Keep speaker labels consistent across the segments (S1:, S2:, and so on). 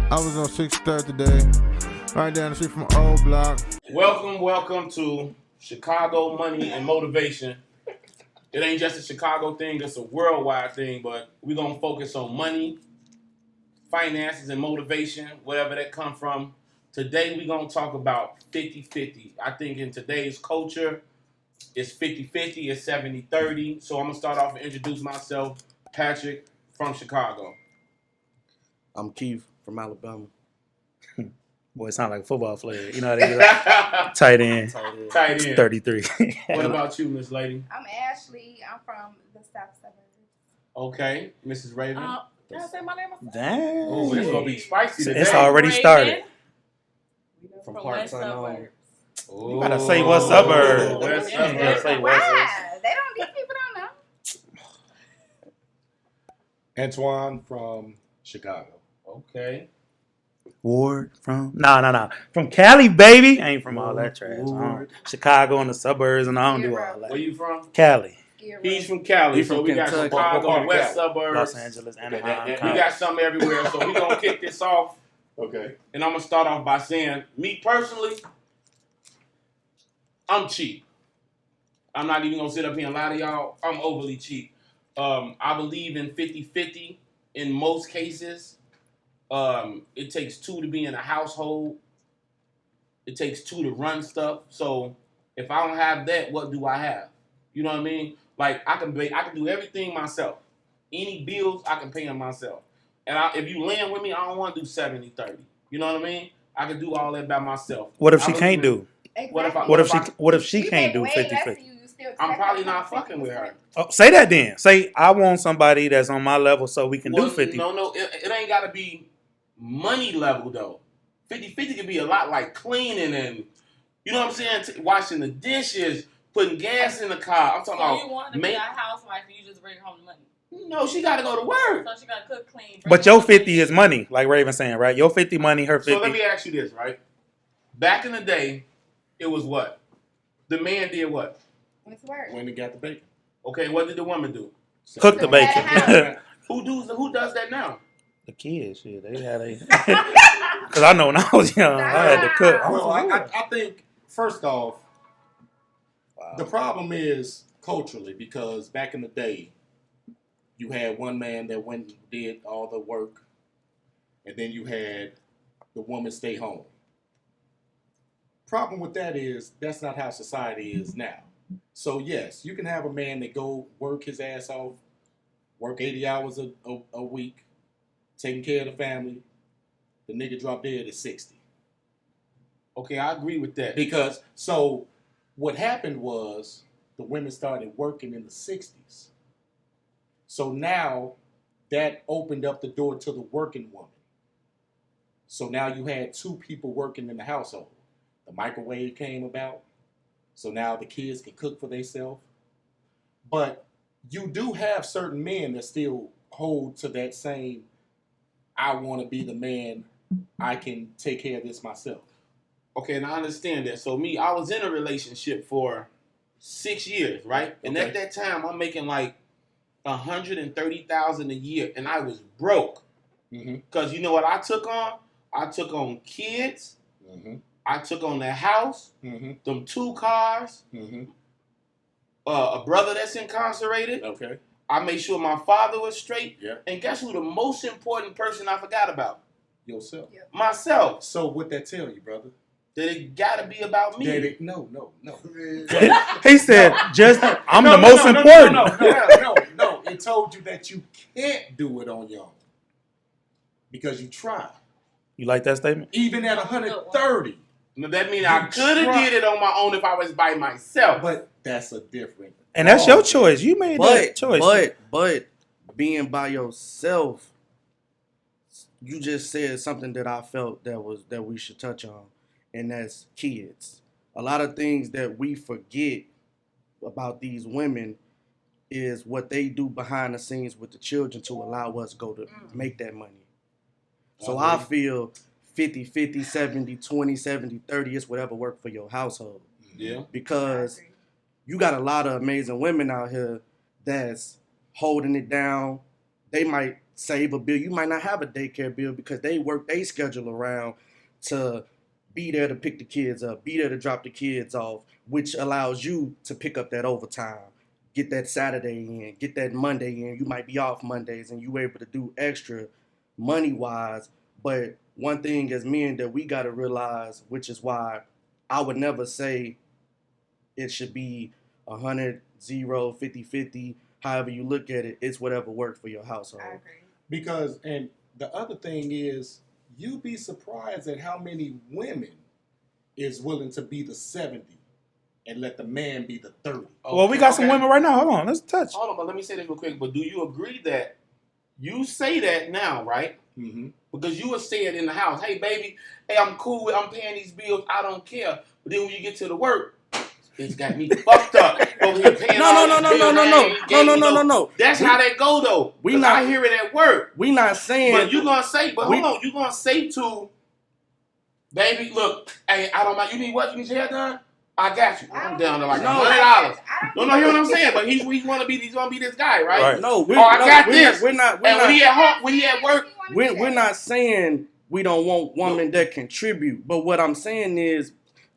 S1: I was on 6th today, right down the street from Old Block.
S2: Welcome to Chicago Money and Motivation. It ain't just a Chicago thing, it's a worldwide thing, but we're going to focus on money, finances, and motivation, wherever that come from. Today, we're going to talk about 50-50. I think in today's culture, it's 50-50, it's 70-30. So I'm going to start off and introduce myself, Patrick from Chicago.
S3: I'm Keith from Alabama.
S4: Boy, it sounds like a football player. You know how they do that? Tight end.
S2: Tight end.
S4: 33.
S2: What about you, Miss Lady?
S5: I'm Ashley. I'm from the South Suburbs.
S2: Okay, Mrs. Raven.
S5: Can I say my name?
S4: Damn.
S2: Oh, it's going to be spicy today.
S4: It's already started.
S3: From Park Unknown.
S2: You
S4: gotta say what suburb.
S2: West
S4: Yeah, you gotta
S2: suburb.
S4: say
S5: Why? These people don't know.
S6: Antoine from Chicago.
S2: Okay.
S4: Ward from no. From Cali, baby. I ain't from all that trash. Chicago and the suburbs, and I don't do all
S2: Where
S4: that.
S2: you from?
S4: Cali,
S2: He's from Cali,
S3: He's
S2: so
S3: from
S2: we got
S3: Kentucky.
S2: Chicago,
S6: What part
S2: West
S6: of
S2: suburbs.
S4: Los Angeles, Anaheim.
S2: We got some everywhere, so we're going to kick this off.
S6: Okay.
S2: And I'm going to start off by saying, me personally, I'm cheap. I'm not even going to sit up here and lie to y'all. I'm overly cheap. I believe in 50-50 in most cases. It takes two to be in a household. It takes two to run stuff. So if I don't have that, what do I have? You know what I mean? Like I can do everything myself. Any bills, I can pay them myself. And if you land with me, I don't want to do 70-30. You know what I mean? I can do all that by myself.
S4: What if
S2: I
S4: she
S2: believe
S4: can't
S2: in-
S4: do?
S5: Exactly.
S4: What if she
S5: You
S4: can't
S5: make
S4: do
S5: way
S4: 50-50?
S5: less than you still
S2: I'm
S5: expect
S2: probably
S5: her
S2: not
S5: to
S2: fucking with her.
S4: Oh, say that then. Say I want somebody that's on my level so we can do 50.
S2: No, it ain't got to be money level though. 50-50 can be a lot like cleaning and, you know what I'm saying, washing the dishes, putting gas in the car. I'm talking
S7: So
S2: about.
S7: you want to be a housewife and you just bring home the money.
S2: No, she got to go to work.
S7: So she got to cook, clean.
S4: But your 50 is money, like Raven saying, right? Your 50 money, her 50.
S2: So let me ask you this, right? Back in the day, it was what? The man did what?
S5: It's work.
S6: When they got the bacon.
S2: Okay, what did the woman do?
S4: Cook the bacon.
S5: Yeah.
S2: Who does that now?
S4: The kids, shit, they had a. Because I know when I was young, I had to cook.
S6: Well, I think, first off, the problem is culturally because back in the day, you had one man that went and did all the work, and then you had the woman stay home. Problem with that is that's not how society is now. So yes, you can have a man that go work his ass off, work 80 hours a week, taking care of the family. The nigga drop dead at 60.
S2: Okay, I agree with that.
S6: Because, so what happened was the women started working in the 60s. So now that opened up the door to the working woman. So now you had two people working in the household. The microwave came about. So now the kids can cook for themselves. But you do have certain men that still hold to that same, I want to be the man, I can take care of this myself.
S2: Okay, and I understand that. So I was in a relationship for 6 years, right? And
S6: Okay.
S2: at that time, I'm making like $130,000 a year, and I was broke.
S6: Mm-hmm.
S2: Cause you know what I took on? I took on kids.
S6: Mm-hmm.
S2: I took on the house,
S6: Mm-hmm.
S2: them 2 cars,
S6: Mm-hmm.
S2: a brother that's incarcerated.
S6: Okay.
S2: I made sure my father was straight.
S6: Yeah.
S2: And guess who the most important person I forgot about?
S6: Yourself.
S2: Myself.
S6: So what that tell you, brother?
S2: That it gotta be about me.
S6: That it, no.
S4: He said, I'm
S6: No,
S4: the most important.
S6: No. It told you that you can't do it on your own because you try.
S4: You like that statement?
S6: Even at 130.
S2: Now, that means
S6: You
S2: I could have
S6: try.
S2: did it on my own if I was by myself.
S6: But that's a different.
S4: And that's your choice. You made that choice.
S3: But being by yourself, you just said something that I felt that we should touch on, and that's kids. A lot of things that we forget about these women is what they do behind the scenes with the children to allow us go to make that money. So I feel 50-50, 70-20, 70-30, it's whatever work for your household.
S2: Yeah.
S3: Because you got a lot of amazing women out here that's holding it down. They might save a bill. You might not have a daycare bill because they work they schedule around to be there to pick the kids up, be there to drop the kids off, which allows you to pick up that overtime, get that Saturday in, get that Monday in. You might be off Mondays and you able to do extra money-wise. But one thing as men that we got to realize, which is why I would never say it should be 100, 0, 50, 50. However you look at it, it's whatever works for your household.
S5: I agree.
S6: Because, and the other thing is, you'd be surprised at how many women is willing to be the 70 and let the man be the 30.
S4: Well, we got some women right now. Hold on, let's touch.
S2: Hold on, but let me say this real quick. But do you agree that you say that now, right?
S6: Mm-hmm.
S2: Because you would say it in the house. Hey, baby, hey, I'm cool. I'm paying these bills. I don't care. But then when you get to the work, it's got me fucked up. Over here paying all these bills I ain't getting,
S3: No.
S2: That's how that go, though.
S3: We
S2: 'Cause
S3: not-
S2: I hear it at work.
S3: We not saying.
S2: But you gonna say, but
S3: We-
S2: hold on, you gonna say to, baby, look, hey, I don't mind. You need what? You need your hair done? I got you. I'm down to like
S3: No.
S2: $100. No, hear what I'm saying? But he's gonna be this guy, right?
S4: Right.
S3: No,
S2: Oh, I got
S3: we're,
S2: this.
S3: We're not.
S2: And when he at home, when he at work,
S3: We're not saying we don't want women that contribute. But what I'm saying is,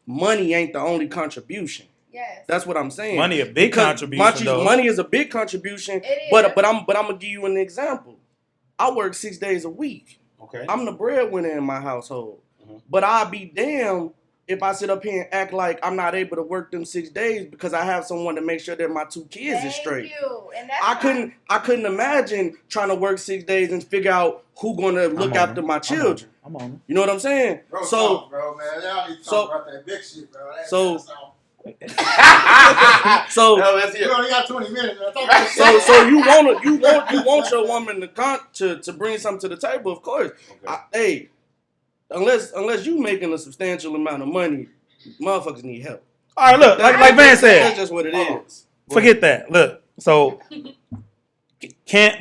S3: money ain't the only contribution.
S5: Yes.
S3: That's what I'm saying.
S4: Money a big
S3: Because
S4: contribution, though.
S3: money is a big contribution.
S5: It is.
S3: But I'm gonna give you an example. I work 6 days a week.
S2: okay.
S3: I'm the breadwinner in my household.
S2: Mhm.
S3: But I'll be damned if I sit up here and act like I'm not able to work them 6 days because I have someone to make sure that my 2 kids is straight.
S5: Thank you. And that's
S3: I couldn't imagine trying to work 6 days and figure out who gonna look
S4: I'm on
S3: after
S4: it.
S3: my children.
S4: I'm on it.
S3: You know what I'm saying?
S8: Bro,
S3: So
S8: talk, bro, man. Y'all need to
S3: so-
S8: talk about that big shit, bro.
S3: so-
S8: That's all.
S3: so
S2: No, let's hear
S8: You
S2: it.
S8: only got 20 minutes, man. Talk about
S3: so you want your woman to bring something to the table, of course. Hey, unless you making a substantial amount of money, motherfuckers need help.
S4: All right, look, like Van
S3: That's
S4: said,
S3: just what it is.
S4: forget that. Look, so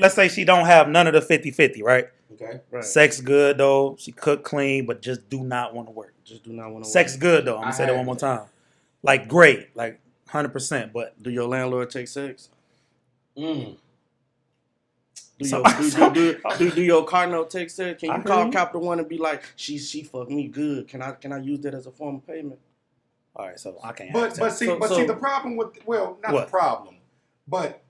S4: let's say she don't have none of the 50-50, right?
S2: Okay.
S3: Right.
S4: Sex good though, she cook clean, but just do not want to work.
S3: Just do not want to.
S4: Sex good though. I'm gonna say that one more time. Like great, like 100%. But
S3: Do your landlord take sex?
S2: Mm.
S3: Do your car note take sex? Can
S4: I
S3: you
S4: heard
S3: call
S4: you.
S3: Capital One and be like, she fucked me good? Can I use that as a form of payment?
S4: all right, so I can't.
S6: But
S4: ask
S6: but
S4: that.
S6: see
S3: So-
S6: but
S3: so-
S6: see the problem with not
S4: What?
S6: the problem, but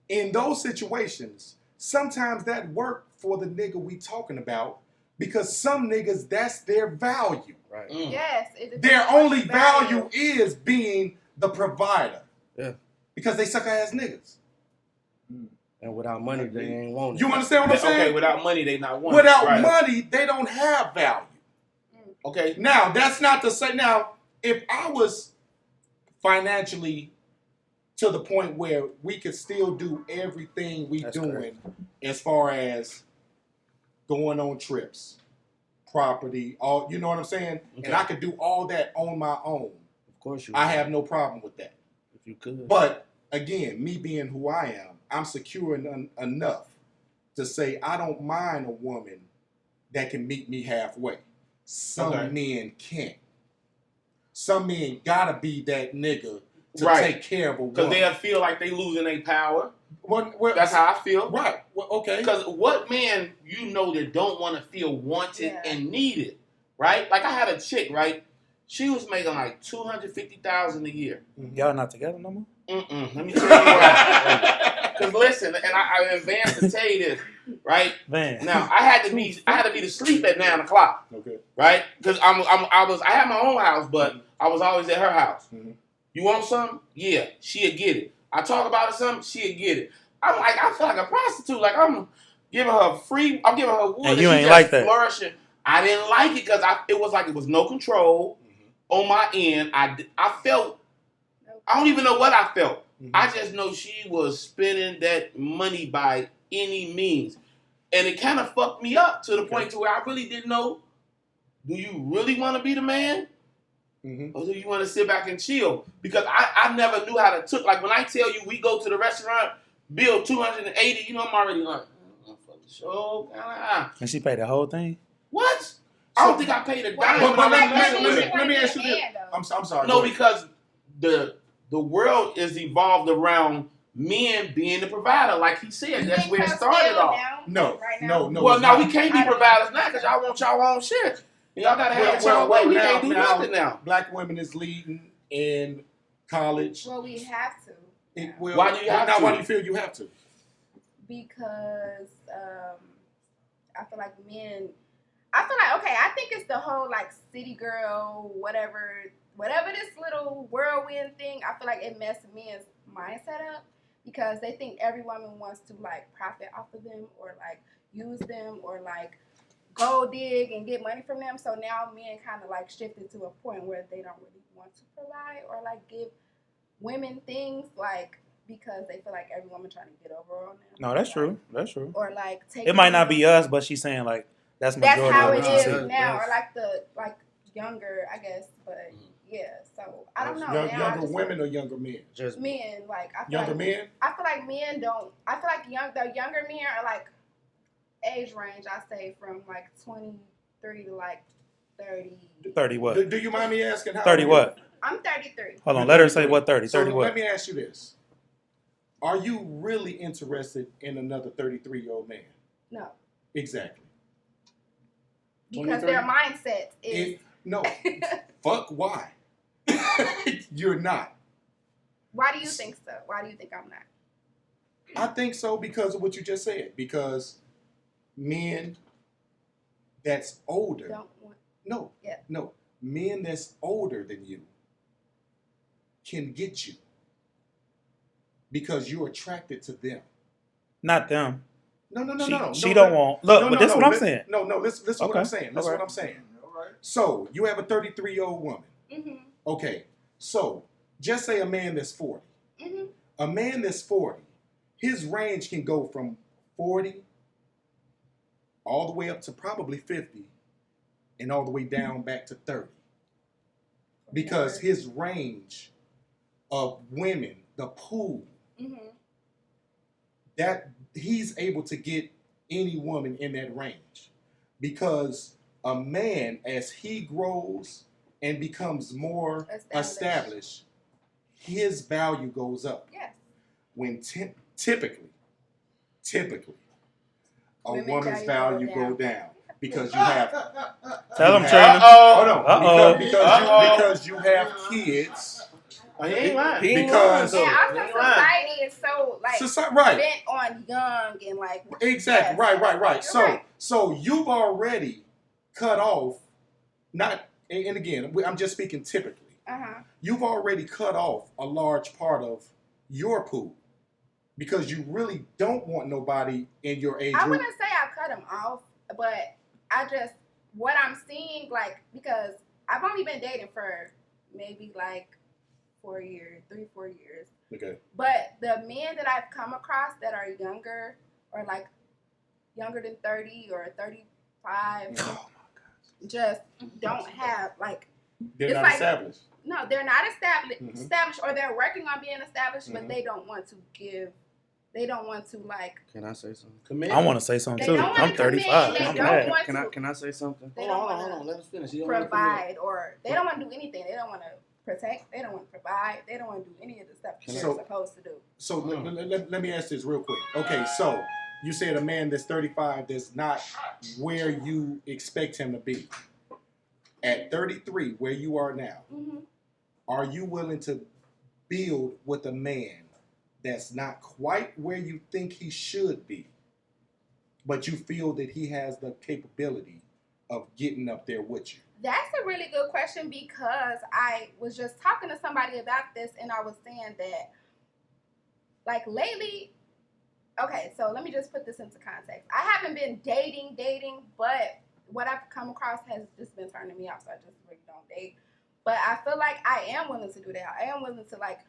S6: in those situations, sometimes that work for the nigga we talking about because some niggas that's their value.
S3: Right.
S2: Mm.
S5: Yes. It depends
S6: Their
S5: on
S6: only
S5: what's
S6: value is being the provider.
S3: Yeah.
S6: Because they suck ass niggas.
S3: And without money, they ain't want it.
S6: You understand what I'm saying?
S2: Okay, without money, they not one.
S6: Without
S2: Right.
S6: money, they don't have value.
S2: Okay.
S6: Now, that's not to say, now, if I was financially to the point where we could still do everything we
S4: That's
S6: doing
S4: correct.
S6: as far as going on trips, property, all, you know what I'm saying?
S2: Okay.
S6: And I could do all that on my own.
S3: Of course you.
S6: I
S3: would,
S6: have no problem with that.
S3: if you could.
S6: But again, me being who I am, I'm secure enough to say I don't mind a woman that can meet me halfway. Some
S2: Okay.
S6: men can't. Some men gotta be that nigga to
S2: Right.
S6: take care of a
S2: Because
S6: woman.
S2: they'll feel like they losing their power.
S6: Well,
S2: That's how I feel.
S6: Right. Well, okay.
S2: Because what man you know that don't want to feel wanted
S5: Yeah.
S2: and needed, right? Like I had a chick, right? She was making like $250,000 a year.
S4: Y'all not together no more?
S2: Let me tell you why. Because listen, and I advanced to tell you this, right?
S4: Man.
S2: Now I had to be to sleep at 9 o'clock,
S6: Okay.
S2: right? Because I had my own house, but I was always at her house.
S6: Mhm.
S2: You want something? Yeah, she'll get it. I talk about it something, she'll get it. I feel like a prostitute. Like I'm giving her I'm giving her wood.
S4: And you
S2: she
S4: ain't
S2: just
S4: like that.
S2: Flourishing. I didn't like it because it was no control on my end. I felt, I don't even know what I felt.
S6: Mhm.
S2: I just know she was spending that money by any means. And it kind of fucked me up to the point to where I really didn't know, do you really want to be the man?
S6: Mhm.
S2: Or do you want to sit back and chill? Because I never knew how to like when I tell you we go to the restaurant, bill $280, you know I'm already like, for the show,
S4: And she paid the whole thing?
S2: what? I don't think I paid a dime.
S6: But
S2: when I
S6: let
S2: messed
S6: me-
S2: with
S6: let
S2: her.
S6: me ask you this. I'm sorry.
S2: No,
S6: go ahead.
S2: because the world is evolved around men being the provider, like he said. That's
S5: Think
S2: where it
S5: we're
S2: started
S5: still
S2: off.
S5: now?
S6: No,
S5: Right now?
S6: no, no.
S2: Well,
S6: it's
S2: now
S6: not.
S2: we can't be
S5: I don't-
S2: providers now because y'all want y'all own shit. Y'all gotta have y'all way. We can't do nothing now.
S6: Black women is leading in college.
S5: Well, we have to.
S2: Why do you have
S6: now,
S2: to?
S6: Why do you feel you have to?
S5: Because I feel like men. I feel like, okay, I think it's the whole like city girl, whatever this little whirlwind thing. I feel like it messed men's mindset up because they think every woman wants to like profit off of them or like use them or like go dig and get money from them. So now men kind of like shifted to a point where they don't really want to provide or like give women things like because they feel like every woman trying to get over on them.
S4: No, that's true. That's true.
S5: Or like take
S4: It might not be us, but she's saying like that's
S5: That's
S4: majority
S5: how
S4: of
S5: it
S4: what she
S5: is
S4: said.
S5: now, or like the younger, I guess. But yeah, so I don't know. Now I
S6: Younger
S5: just
S6: women or younger men?
S3: Just
S5: men like I feel
S6: Younger
S5: like,
S6: men?
S5: I feel like men don't. I feel like the younger men are like age range. I say from like 23 to like 30.
S4: 30 what?
S6: Do you mind me asking how?
S4: 30
S6: old
S4: what?
S5: I'm 33.
S4: Hold on, let her say what 30.
S6: So
S4: 30
S6: let
S4: what?
S6: me ask you this: are you really interested in another 33-year-old man?
S5: No,
S6: Exactly.
S5: because
S2: 23?
S5: their mindset is.
S6: No. Fuck. Why? You're not.
S5: Why do you think so? Why do you think I'm not?
S6: I think so because of what you just said. Because men that's older.
S5: Don't want.
S6: No.
S5: Yeah.
S6: No. Men that's older than you can get you because you're attracted to them.
S4: Not them.
S6: No.
S4: She don't want. Look, but this is what I'm saying.
S6: No, listen what
S4: Okay.
S6: I'm saying. Listen
S4: Okay.
S6: what I'm saying.
S8: All right.
S6: So you have a 33-year-old woman.
S5: Mhm.
S6: Okay. So just say a man that's 40.
S5: Mhm.
S6: A man that's 40, his range can go from 40 all the way up to probably 50 and all the way down back to 30. Because his range of women, the pool,
S5: Mhm.
S6: that he's able to get any woman in that range. Because a man, as he grows and becomes more established, his value goes up.
S5: Yes.
S6: When typically, a
S5: Women
S6: woman's
S5: value
S6: value
S5: go
S6: go down because you have.
S4: Tell them,
S6: you
S4: Trina.
S6: have- Hold on,
S4: Uh-oh.
S6: because you have kids.
S2: Oh, he ain't lying.
S3: He ain't
S6: Because
S5: And
S2: He
S5: also
S2: ain't lying.
S5: society is so like
S6: Right,
S5: bent on young and like
S6: exactly,
S5: yes.
S6: right.
S5: You're
S6: So,
S5: right.
S6: so you've already cut off. Not, and again, I'm just speaking typically. You've already cut off a large part of your pool because you really don't want nobody in your age
S5: I
S6: group.
S5: wouldn't say I cut them off, but I just what I'm seeing like because I've only been dating for maybe like 4 years, 4 years.
S6: Okay.
S5: But the men that I've come across that are younger or like younger than 30 or 35 just don't have like
S6: They're
S5: it's
S6: not
S5: like-
S6: established.
S5: no, they're not
S6: Mhm.
S5: established or they're working on being established,
S6: Mhm.
S5: but they don't want to give they don't want to like
S3: Can I say something?
S2: Commit.
S4: I want to say something
S5: They
S4: too.
S5: don't wanna
S4: I'm 35.
S5: commit, they
S4: I'm
S5: don't
S4: mad.
S5: want-
S3: Can I say something?
S5: they
S2: Hold
S5: don't
S2: on.
S5: want
S2: Let us finish. He
S5: to
S2: don't wanna commit.
S5: provide or they don't want to do anything. They don't want to protect. They don't want to provide. They don't want to do any of the stuff they're
S6: So-
S5: supposed to do.
S6: So let me ask this real quick. Okay, so you said a man that's 35 that's not where you expect him to be. At 33, where you are now,
S5: Mm-hmm.
S6: are you willing to build with a man that's not quite where you think he should be, but you feel that he has the capability of getting up there with you?
S5: That's a really good question because I was just talking to somebody about this and I was saying that, like, lately, okay, so let me just put this into context. I haven't been dating, but what I've come across has just been turning me off, so I just really don't date. But I feel like I am willing to do that. I am willing to, like,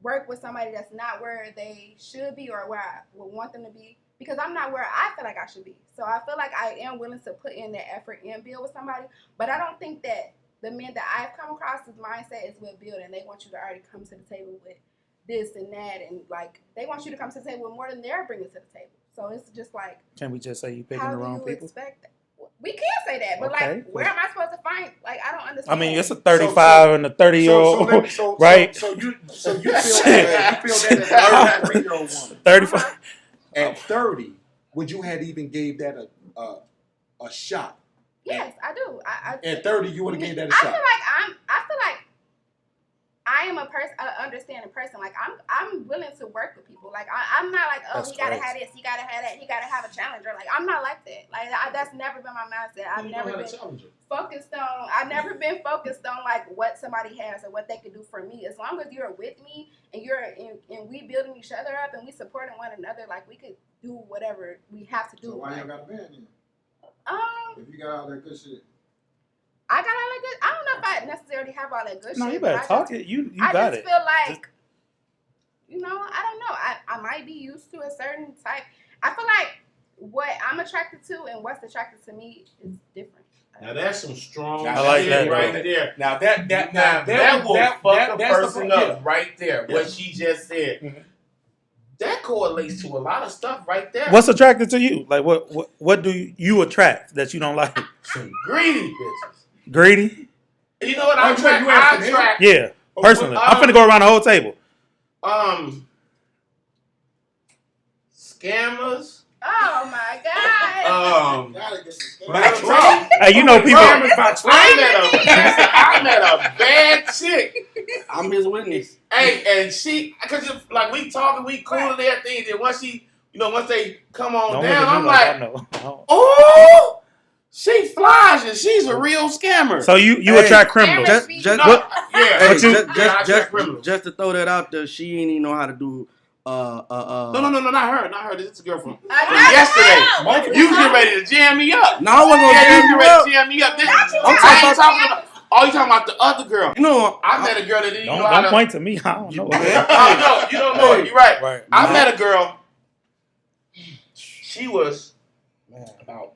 S5: work with somebody that's not where they should be or where I would want them to be because I'm not where I feel like I should be. So I feel like I am willing to put in that effort and build with somebody. But I don't think that the men that I've come across, his mindset is with building. They want you to already come to the table with this and that. And, like, they want you to come to the table with more than they're bringing to the table. So it's just like,
S4: Can we just say you picking
S5: how
S4: the
S5: do
S4: wrong
S5: you
S4: people?
S5: expect that? We can say that, but
S4: Okay.
S5: like, where am I supposed to find? Like, I don't
S4: I
S5: understand.
S4: mean, it's a 35 and a 30-year-old, right?
S6: So you feel that as a 33-year-old woman
S4: 35.
S6: at 30, would you have even gave that a shot?
S5: Yes, I do.
S6: At 30, you would have gave that a
S5: I
S6: shot.
S5: feel like I am a understanding person. Like I'm willing to work with people. Like I'm not like, oh,
S4: That's
S5: he gotta
S4: crazy.
S5: have this, he gotta have that, he gotta have a challenger. Like I'm not like that. Like that's never been my mindset. I've never been focused on like what somebody has or what they can do for me. As long as you're with me and and we building each other up and we supporting one another, like we could do whatever we have to do.
S8: So why you got a band then? If you got all that good shit.
S5: I got all that good. I don't know if I necessarily have all that good
S4: No,
S5: shit.
S4: you
S5: but
S4: better talk it. You
S5: I
S4: got
S5: just
S4: it.
S5: feel like, I don't know. I might be used to a certain type. I feel like what I'm attracted to and what's attracted to me is different.
S2: Now that's some strong
S6: I
S4: like
S2: shit
S4: that,
S2: right
S4: bro.
S2: there.
S6: Now
S2: That will fuck a
S6: that's the
S2: person
S6: pro-
S2: up right there. What she just said.
S6: Mhm.
S2: That correlates to a lot of stuff right there.
S4: What's attracted to you? Like, what do you attract that you don't like?
S2: Some greedy bitches.
S4: Greedy?
S2: You know what
S6: Oh,
S2: I
S6: you
S2: attract?
S6: asking
S2: I
S6: him?
S2: attract
S4: Yeah, personally. I'm finna go around the whole table.
S2: Scammers.
S5: Oh my god.
S8: Gotta get this.
S2: Bro,
S4: Hey, you know people.
S2: I met a bad chick.
S3: I'm his witness.
S2: Hey, and she, cause like we talking, we cool and everything. Then once they come on
S4: Don't
S2: down,
S4: look at
S2: I'm
S4: you
S2: like,
S4: I know.
S2: oh, she flies and she's a real scammer.
S4: So you
S3: Hey,
S4: attract criminals.
S3: Just
S2: no,
S4: what-
S2: yeah,
S3: Hey,
S4: But you-
S2: I attract criminals.
S3: just to throw that out there, she ain't even know how to do
S2: No, not her. This is a girl from
S5: Another
S2: yesterday.
S5: girl.
S2: You get ready to jam me up.
S3: No, I wasn't gonna
S2: Yeah,
S3: jam
S2: you
S3: you
S2: get ready
S3: up.
S2: to jam me up. This,
S3: I'm
S2: I ain't talking about. Oh, you talking about the other girl?
S3: You know,
S2: I met a girl that didn't
S4: Don't,
S2: know how
S4: don't
S2: to.
S4: point to me. I don't know.
S2: Oh no, you don't know it. You're right.
S4: Right.
S2: I met a girl. She was about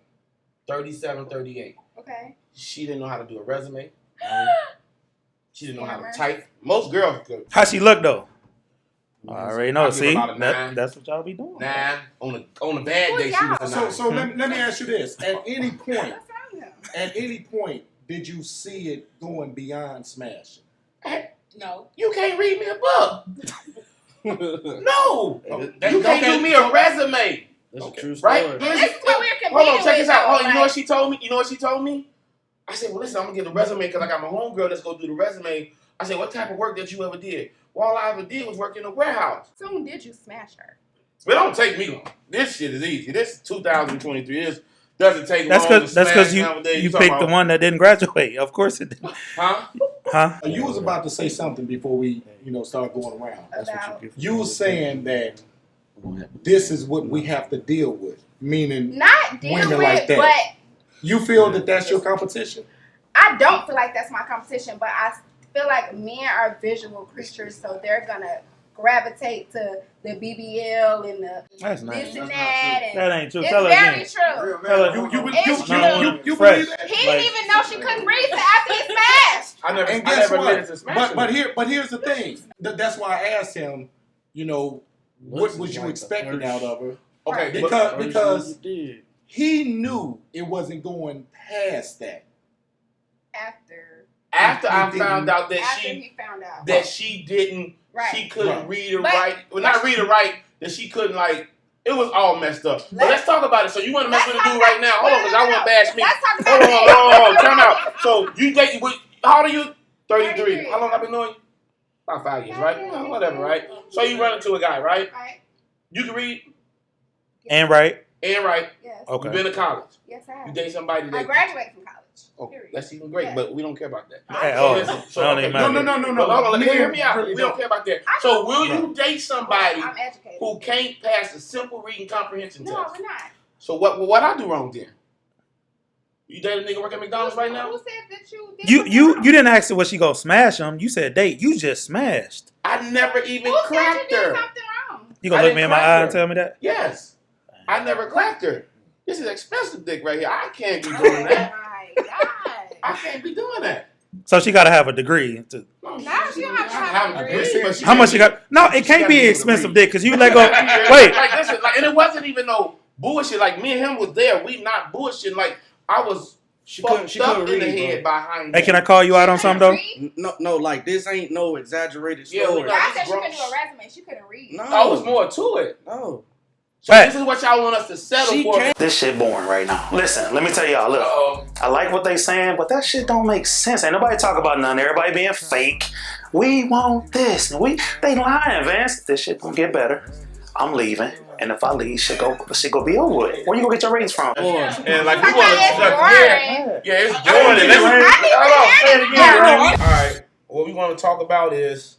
S2: 37, 38.
S5: Okay.
S2: She didn't know how to do a resume. She didn't know how to type. Most girls could.
S4: How she look though? I already know.
S2: I'll give her
S4: See,
S2: about a 9.
S4: that's what y'all be doing.
S2: 9 on a bad day. She was a 9.
S6: So let me ask you this: at any point,
S5: That's
S6: did you see it going beyond smashing?
S7: No.
S2: You can't read me a book. No,
S6: That's
S2: you can't do me a resume.
S3: that's a true
S2: Right?
S3: story.
S5: And this is what we're competing
S2: Hold on, check this
S5: with,
S2: out.
S5: though,
S2: Hold on, you know what
S5: like-
S2: she told me? I said, well, listen, I'm gonna get the resume because I got my homegirl that's gonna do the resume. I said, what type of work that you ever did? Well, all I ever did was work in a warehouse.
S5: Soon did you smash her?
S2: It don't take me long. This shit is easy. This 2023 is doesn't take
S4: That's
S2: long.
S4: because you picked the one that didn't graduate. Of course it did.
S2: Huh?
S4: Huh?
S6: You was about to say something before we, start going around.
S5: About
S6: You was saying that this is what we have to deal with, meaning
S5: not deal
S6: women
S5: with,
S6: like that.
S5: but
S6: you feel that that's your competition.
S5: I don't feel like that's my competition. But I feel like men are visual creatures, so they're gonna gravitate to the BBL and the
S4: That's
S5: this
S4: nice.
S5: and that, and
S4: That ain't true.
S5: it's
S4: Tell her
S5: very
S4: again.
S5: true.
S8: Real
S4: Tell her-
S8: man.
S6: You
S4: Fresh.
S6: believe that?
S5: He didn't even know she couldn't read till after he smashed.
S2: I never
S6: And
S2: I
S6: guess
S2: never admitted to
S6: what?
S2: smashing.
S6: But here's the thing. That's why I asked him. What was you expecting out of her?
S2: Okay,
S6: Because
S3: you did.
S6: he knew it wasn't going past that.
S5: After
S2: after I found out that
S5: he found out.
S2: she didn't,
S5: Right.
S2: she couldn't
S6: Right.
S2: read or
S5: But-
S2: write. Well, not read or write. That she couldn't it was all messed up. But let's talk about it. So you want to mess with a dude right now? Hold on, because I want to bash me.
S5: Let's talk
S2: Hold
S5: about
S2: on, time out. So you date? How old are you? 33.
S5: 33.
S2: How long I been knowing you? About 5 years, right?
S5: Yeah.
S2: Well, whatever, right? So you run into a guy, right?
S5: Right.
S2: You can read
S4: And right.
S2: and write.
S5: Yes.
S4: Okay.
S2: You've been to college.
S5: Yes, I
S2: You
S5: have.
S2: date somebody
S5: I
S2: that.
S5: graduated from college.
S2: Oh,
S5: Period.
S2: that's even great,
S5: Yeah.
S2: but we don't care about that.
S4: Hey,
S2: So
S4: oh,
S2: listen, so,
S4: I don't
S2: okay,
S4: even matter.
S6: No.
S2: Hold on, hear me out.
S6: Really
S2: We don't care about that.
S5: I
S2: So
S5: know.
S2: will you date somebody
S5: I'm educated.
S2: who can't pass the simple reading comprehension
S5: No,
S2: test?
S5: we're not.
S2: So what I do wrong then? You date a nigga working at McDonald's right now?
S5: Who said that you did
S4: You didn't ask her what she gonna smash him. You said date. You just smashed.
S2: I never even
S5: Who said you
S2: cracked
S5: did
S2: her.
S5: something wrong?
S4: You gonna
S2: I
S4: look me in
S2: didn't
S4: my
S2: crack
S4: eye
S2: her.
S4: and tell me that?
S2: Yes. I never cracked her. This is expensive dick right here. I can't be
S5: Oh
S2: doing that.
S5: my god.
S2: I can't be doing that.
S4: So she gotta have a degree. To,
S2: No,
S5: Now she don't have to have a degree.
S2: but she
S4: how much she
S2: can't
S4: got? No, it can't be expensive dick because you let go. Wait.
S2: Like listen, and it wasn't even no bullshit. Like me and him was there. We not bullshitting. Like I was
S3: She
S2: fucked up
S3: couldn't
S2: in the
S3: read,
S2: head
S3: bro.
S2: behind
S4: Hey,
S2: that.
S4: can I call you out on something though?
S5: Read?
S3: No, like this ain't no exaggerated
S2: Yeah, we
S3: story.
S2: not-
S5: I said she couldn't do a resume. She couldn't read.
S3: No,
S2: Oh, it's more to it.
S3: no.
S2: So this is what y'all want us to settle
S3: She
S2: for.
S3: can't-
S4: This shit boring right now. Listen, let me tell y'all. Look,
S2: Uh-oh.
S4: I like what they saying, but that shit don't make sense. Ain't nobody talk about none. Everybody being fake. We want this. They lying, Vance. This shit gonna get better. I'm leaving, and if I leave, shit go be over with. Where you gonna get your ratings from?
S2: And like we
S5: I
S2: want
S5: it's
S2: to,
S5: boring.
S2: yeah, it's boring.
S5: I
S2: All right, what we want to talk about is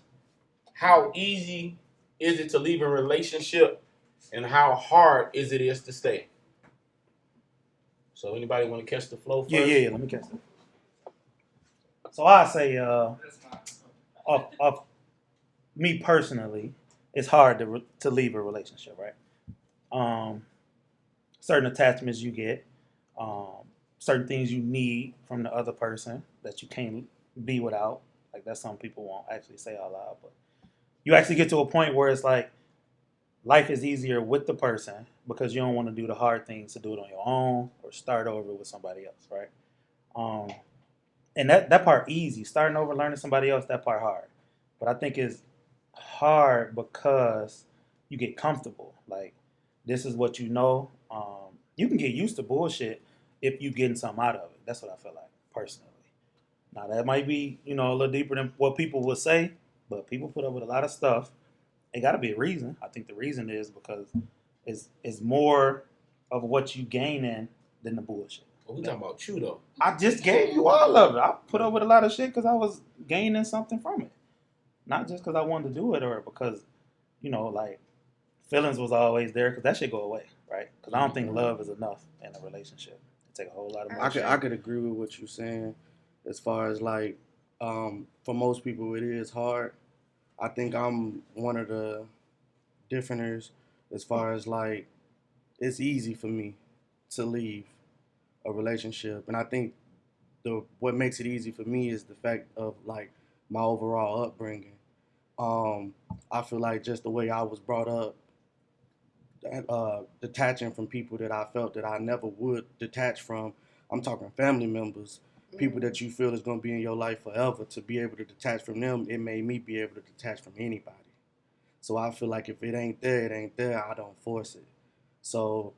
S2: how easy is it to leave a relationship, and how hard is it to stay. So anybody want to catch the flow first?
S4: Yeah. Let me catch that. So I say, of me personally, it's hard to leave a relationship, right? Certain attachments you get, certain things you need from the other person that you can't be without. Like that, some people won't actually say out loud, but you actually get to a point where it's like life is easier with the person because you don't want to do the hard things to do it on your own or start over with somebody else, right? And that part easy. Starting over, learning somebody else, that part hard. But I think it's hard because you get comfortable. Like, this is what you know. You can get used to bullshit if you getting something out of it. That's what I feel like, personally. Now, that might be, a little deeper than what people would say, but people put up with a lot of stuff. It got to be a reason. I think the reason is because it's more of what you gaining than the bullshit.
S2: Well, we talking about you though.
S4: I just gave you all of it. I put up with a lot of shit because I was gaining something from it. Not just because I wanted to do it or because, like, feelings was always there because that shit go away, right? Because I don't think love is enough in a relationship. It take a whole lot of more shit.
S3: I could agree with what you're saying as far as like, for most people it is hard. I think I'm one of the differenters as far as like, it's easy for me to leave a relationship. And I think what makes it easy for me is the fact of like my overall upbringing. I feel like just the way I was brought up, detaching from people that I felt that I never would detach from. I'm talking family members, people that you feel is going to be in your life forever. To be able to detach from them, it made me be able to detach from anybody. So I feel like if it ain't there, it ain't there. I don't force it. So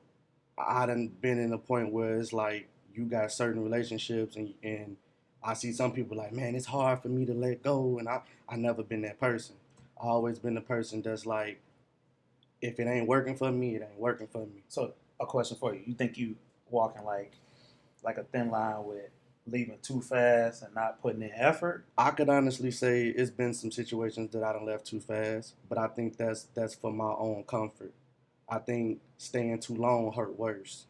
S3: I done been in a point where it's like you got certain relationships and I see some people like, man, it's hard for me to let go. And I never been that person. I always been the person that's like, if it ain't working for me, it ain't working for me.
S4: So, a question for you. You think you walking like a thin line with leaving too fast and not putting in effort?
S3: I could honestly say it's been some situations that I done left too fast, but I think that's for my own comfort. I think staying too long hurt worse.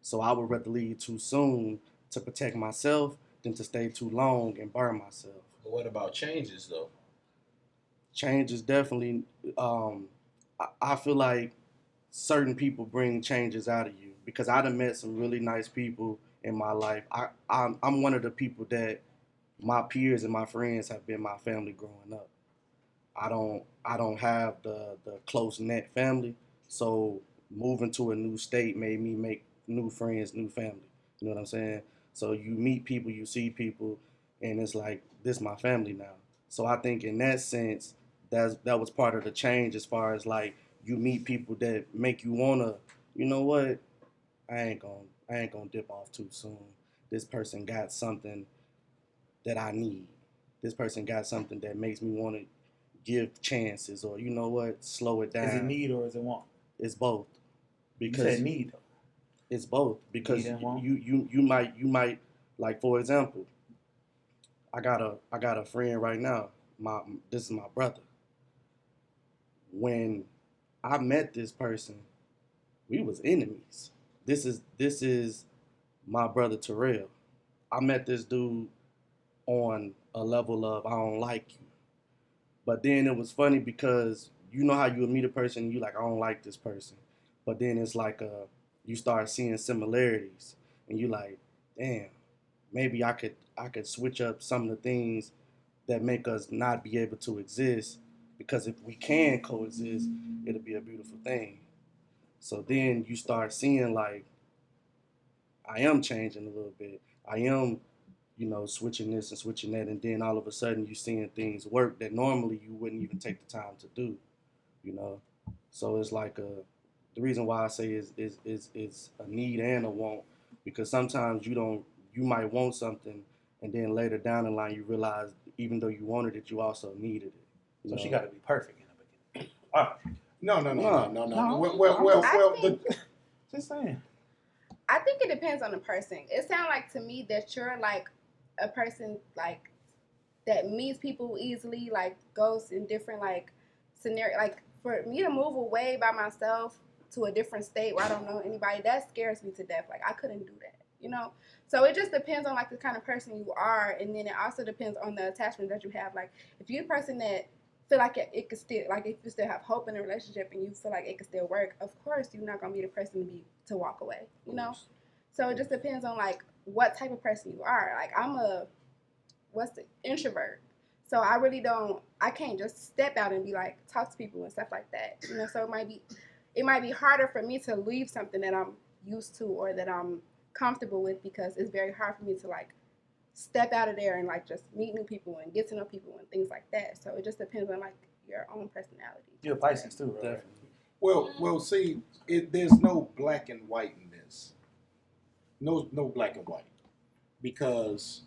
S3: So I would rather leave too soon to protect myself than to stay too long and burn myself.
S2: But what about changes though?
S3: Change is definitely, I feel like certain people bring changes out of you because I done met some really nice people in my life. I'm one of the people that my peers and my friends have been my family growing up. I don't have the close knit family, so moving to a new state made me make new friends, new family. You know what I'm saying? So you meet people, you see people, and it's like, this is my family now. So I think in that sense, that was part of the change as far as like you meet people that make you wanna, you know what, I ain't gonna dip off too soon. This person got something that I need. This person got something that makes me want to give chances, or you know what, slow it down.
S4: Is it need or is it want?
S3: It's both. Because
S4: You said need though.
S3: it's both. Because
S4: Need and want?
S3: you might like, for example, I got a friend right now. This is my brother. When I met this person, we was enemies. This is my brother Terrell. I met this dude on a level of I don't like you. But then it was funny because you know how you would meet a person and you like, I don't like this person. But then it's like you start seeing similarities and you like, damn, maybe I could switch up some of the things that make us not be able to exist, because if we can coexist, it'll be a beautiful thing. So then you start seeing like, I am changing a little bit. I am, switching this and switching that, and then all of a sudden you seeing things work that normally you wouldn't even take the time to do, So it's like the reason why I say is a need and a want, because sometimes you might want something, and then later down the line you realize even though you wanted it, you also needed it.
S4: So she got to be perfect in the beginning. All right.
S6: No.
S4: No.
S6: Well,
S4: Just saying.
S5: I think it depends on the person. It sounds like to me that you're like a person like that meets people easily, like goes in different like scenario. Like for me to move away by myself to a different state where I don't know anybody, that scares me to death. Like I couldn't do that, So it just depends on like the kind of person you are, and then it also depends on the attachment that you have. Like if you're a person that feel like it could still, like if you still have hope in a relationship and you feel like it could still work, of course you're not gonna be the person to walk away, So it just depends on like what type of person you are. Like I'm introvert, so I can't just step out and be like talk to people and stuff like that, So it might be harder for me to leave something that I'm used to or that I'm comfortable with, because it's very hard for me to like step out of there and like just meet new people and get to know people and things like that. So it just depends on like your own personality.
S4: You're a Pisces too, right?
S3: Definitely.
S6: Well. See, there's no black and white in this. No black and white, because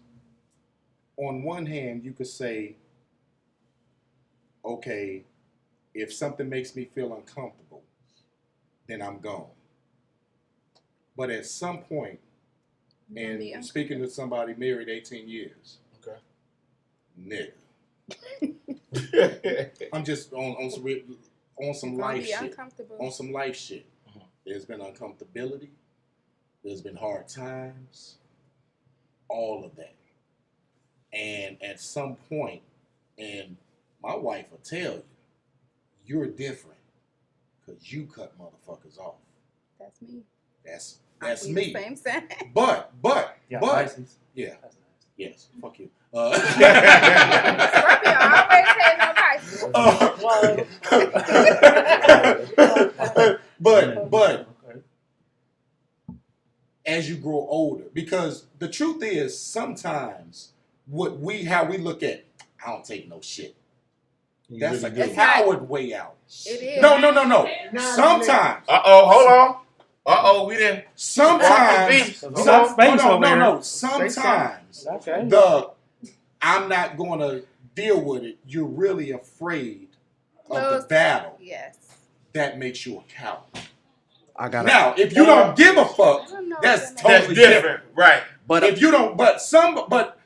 S6: on one hand you could say, okay, if something makes me feel uncomfortable, then I'm gone. But at some point, and speaking to somebody married 18 years,
S2: Okay.
S6: Nigga, I'm just on some life shit. On some life shit.
S2: Uh-huh.
S6: There's been uncomfortability. There's been hard times. All of that. And at some point, and my wife will tell you, you're different because you cut motherfuckers off.
S5: That's me.
S6: That's
S5: I'm
S6: me.
S5: the same thing.
S6: But
S4: Yeah, Pisces.
S6: yeah,
S4: That's nice.
S6: yes, fuck you.
S5: Scorpio always had no Pisces.
S6: but as you grow older, because the truth is sometimes how we look at, I don't take no shit. That's a coward way out.
S5: It is.
S6: No. Sometimes.
S2: Hold on. We didn't.
S6: Sometimes.
S4: No.
S6: Sometimes
S4: Okay.
S6: I'm not going to deal with it. You're really afraid of the battle.
S5: Yes.
S6: That makes you a coward.
S3: Now,
S6: if you don't give a fuck, that's totally different.
S2: Right.
S6: But if you don't,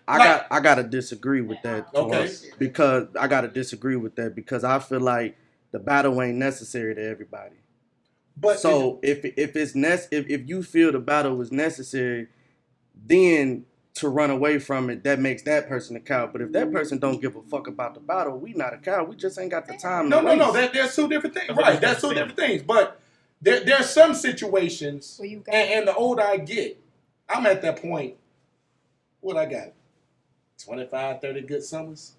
S3: I gotta disagree with that.
S6: Okay.
S3: Because I gotta disagree with that because I feel like the battle ain't necessary to everybody.
S6: But
S3: so if you feel the battle was necessary, then to run away from it, that makes that person a coward. But if that person don't give a fuck about the battle, we not a coward. We just ain't got the time.
S6: No. There's two different things. Right. That's two different things. But there's some situations, and the older I get, I'm at that point. What I got? 25, 30 good summers.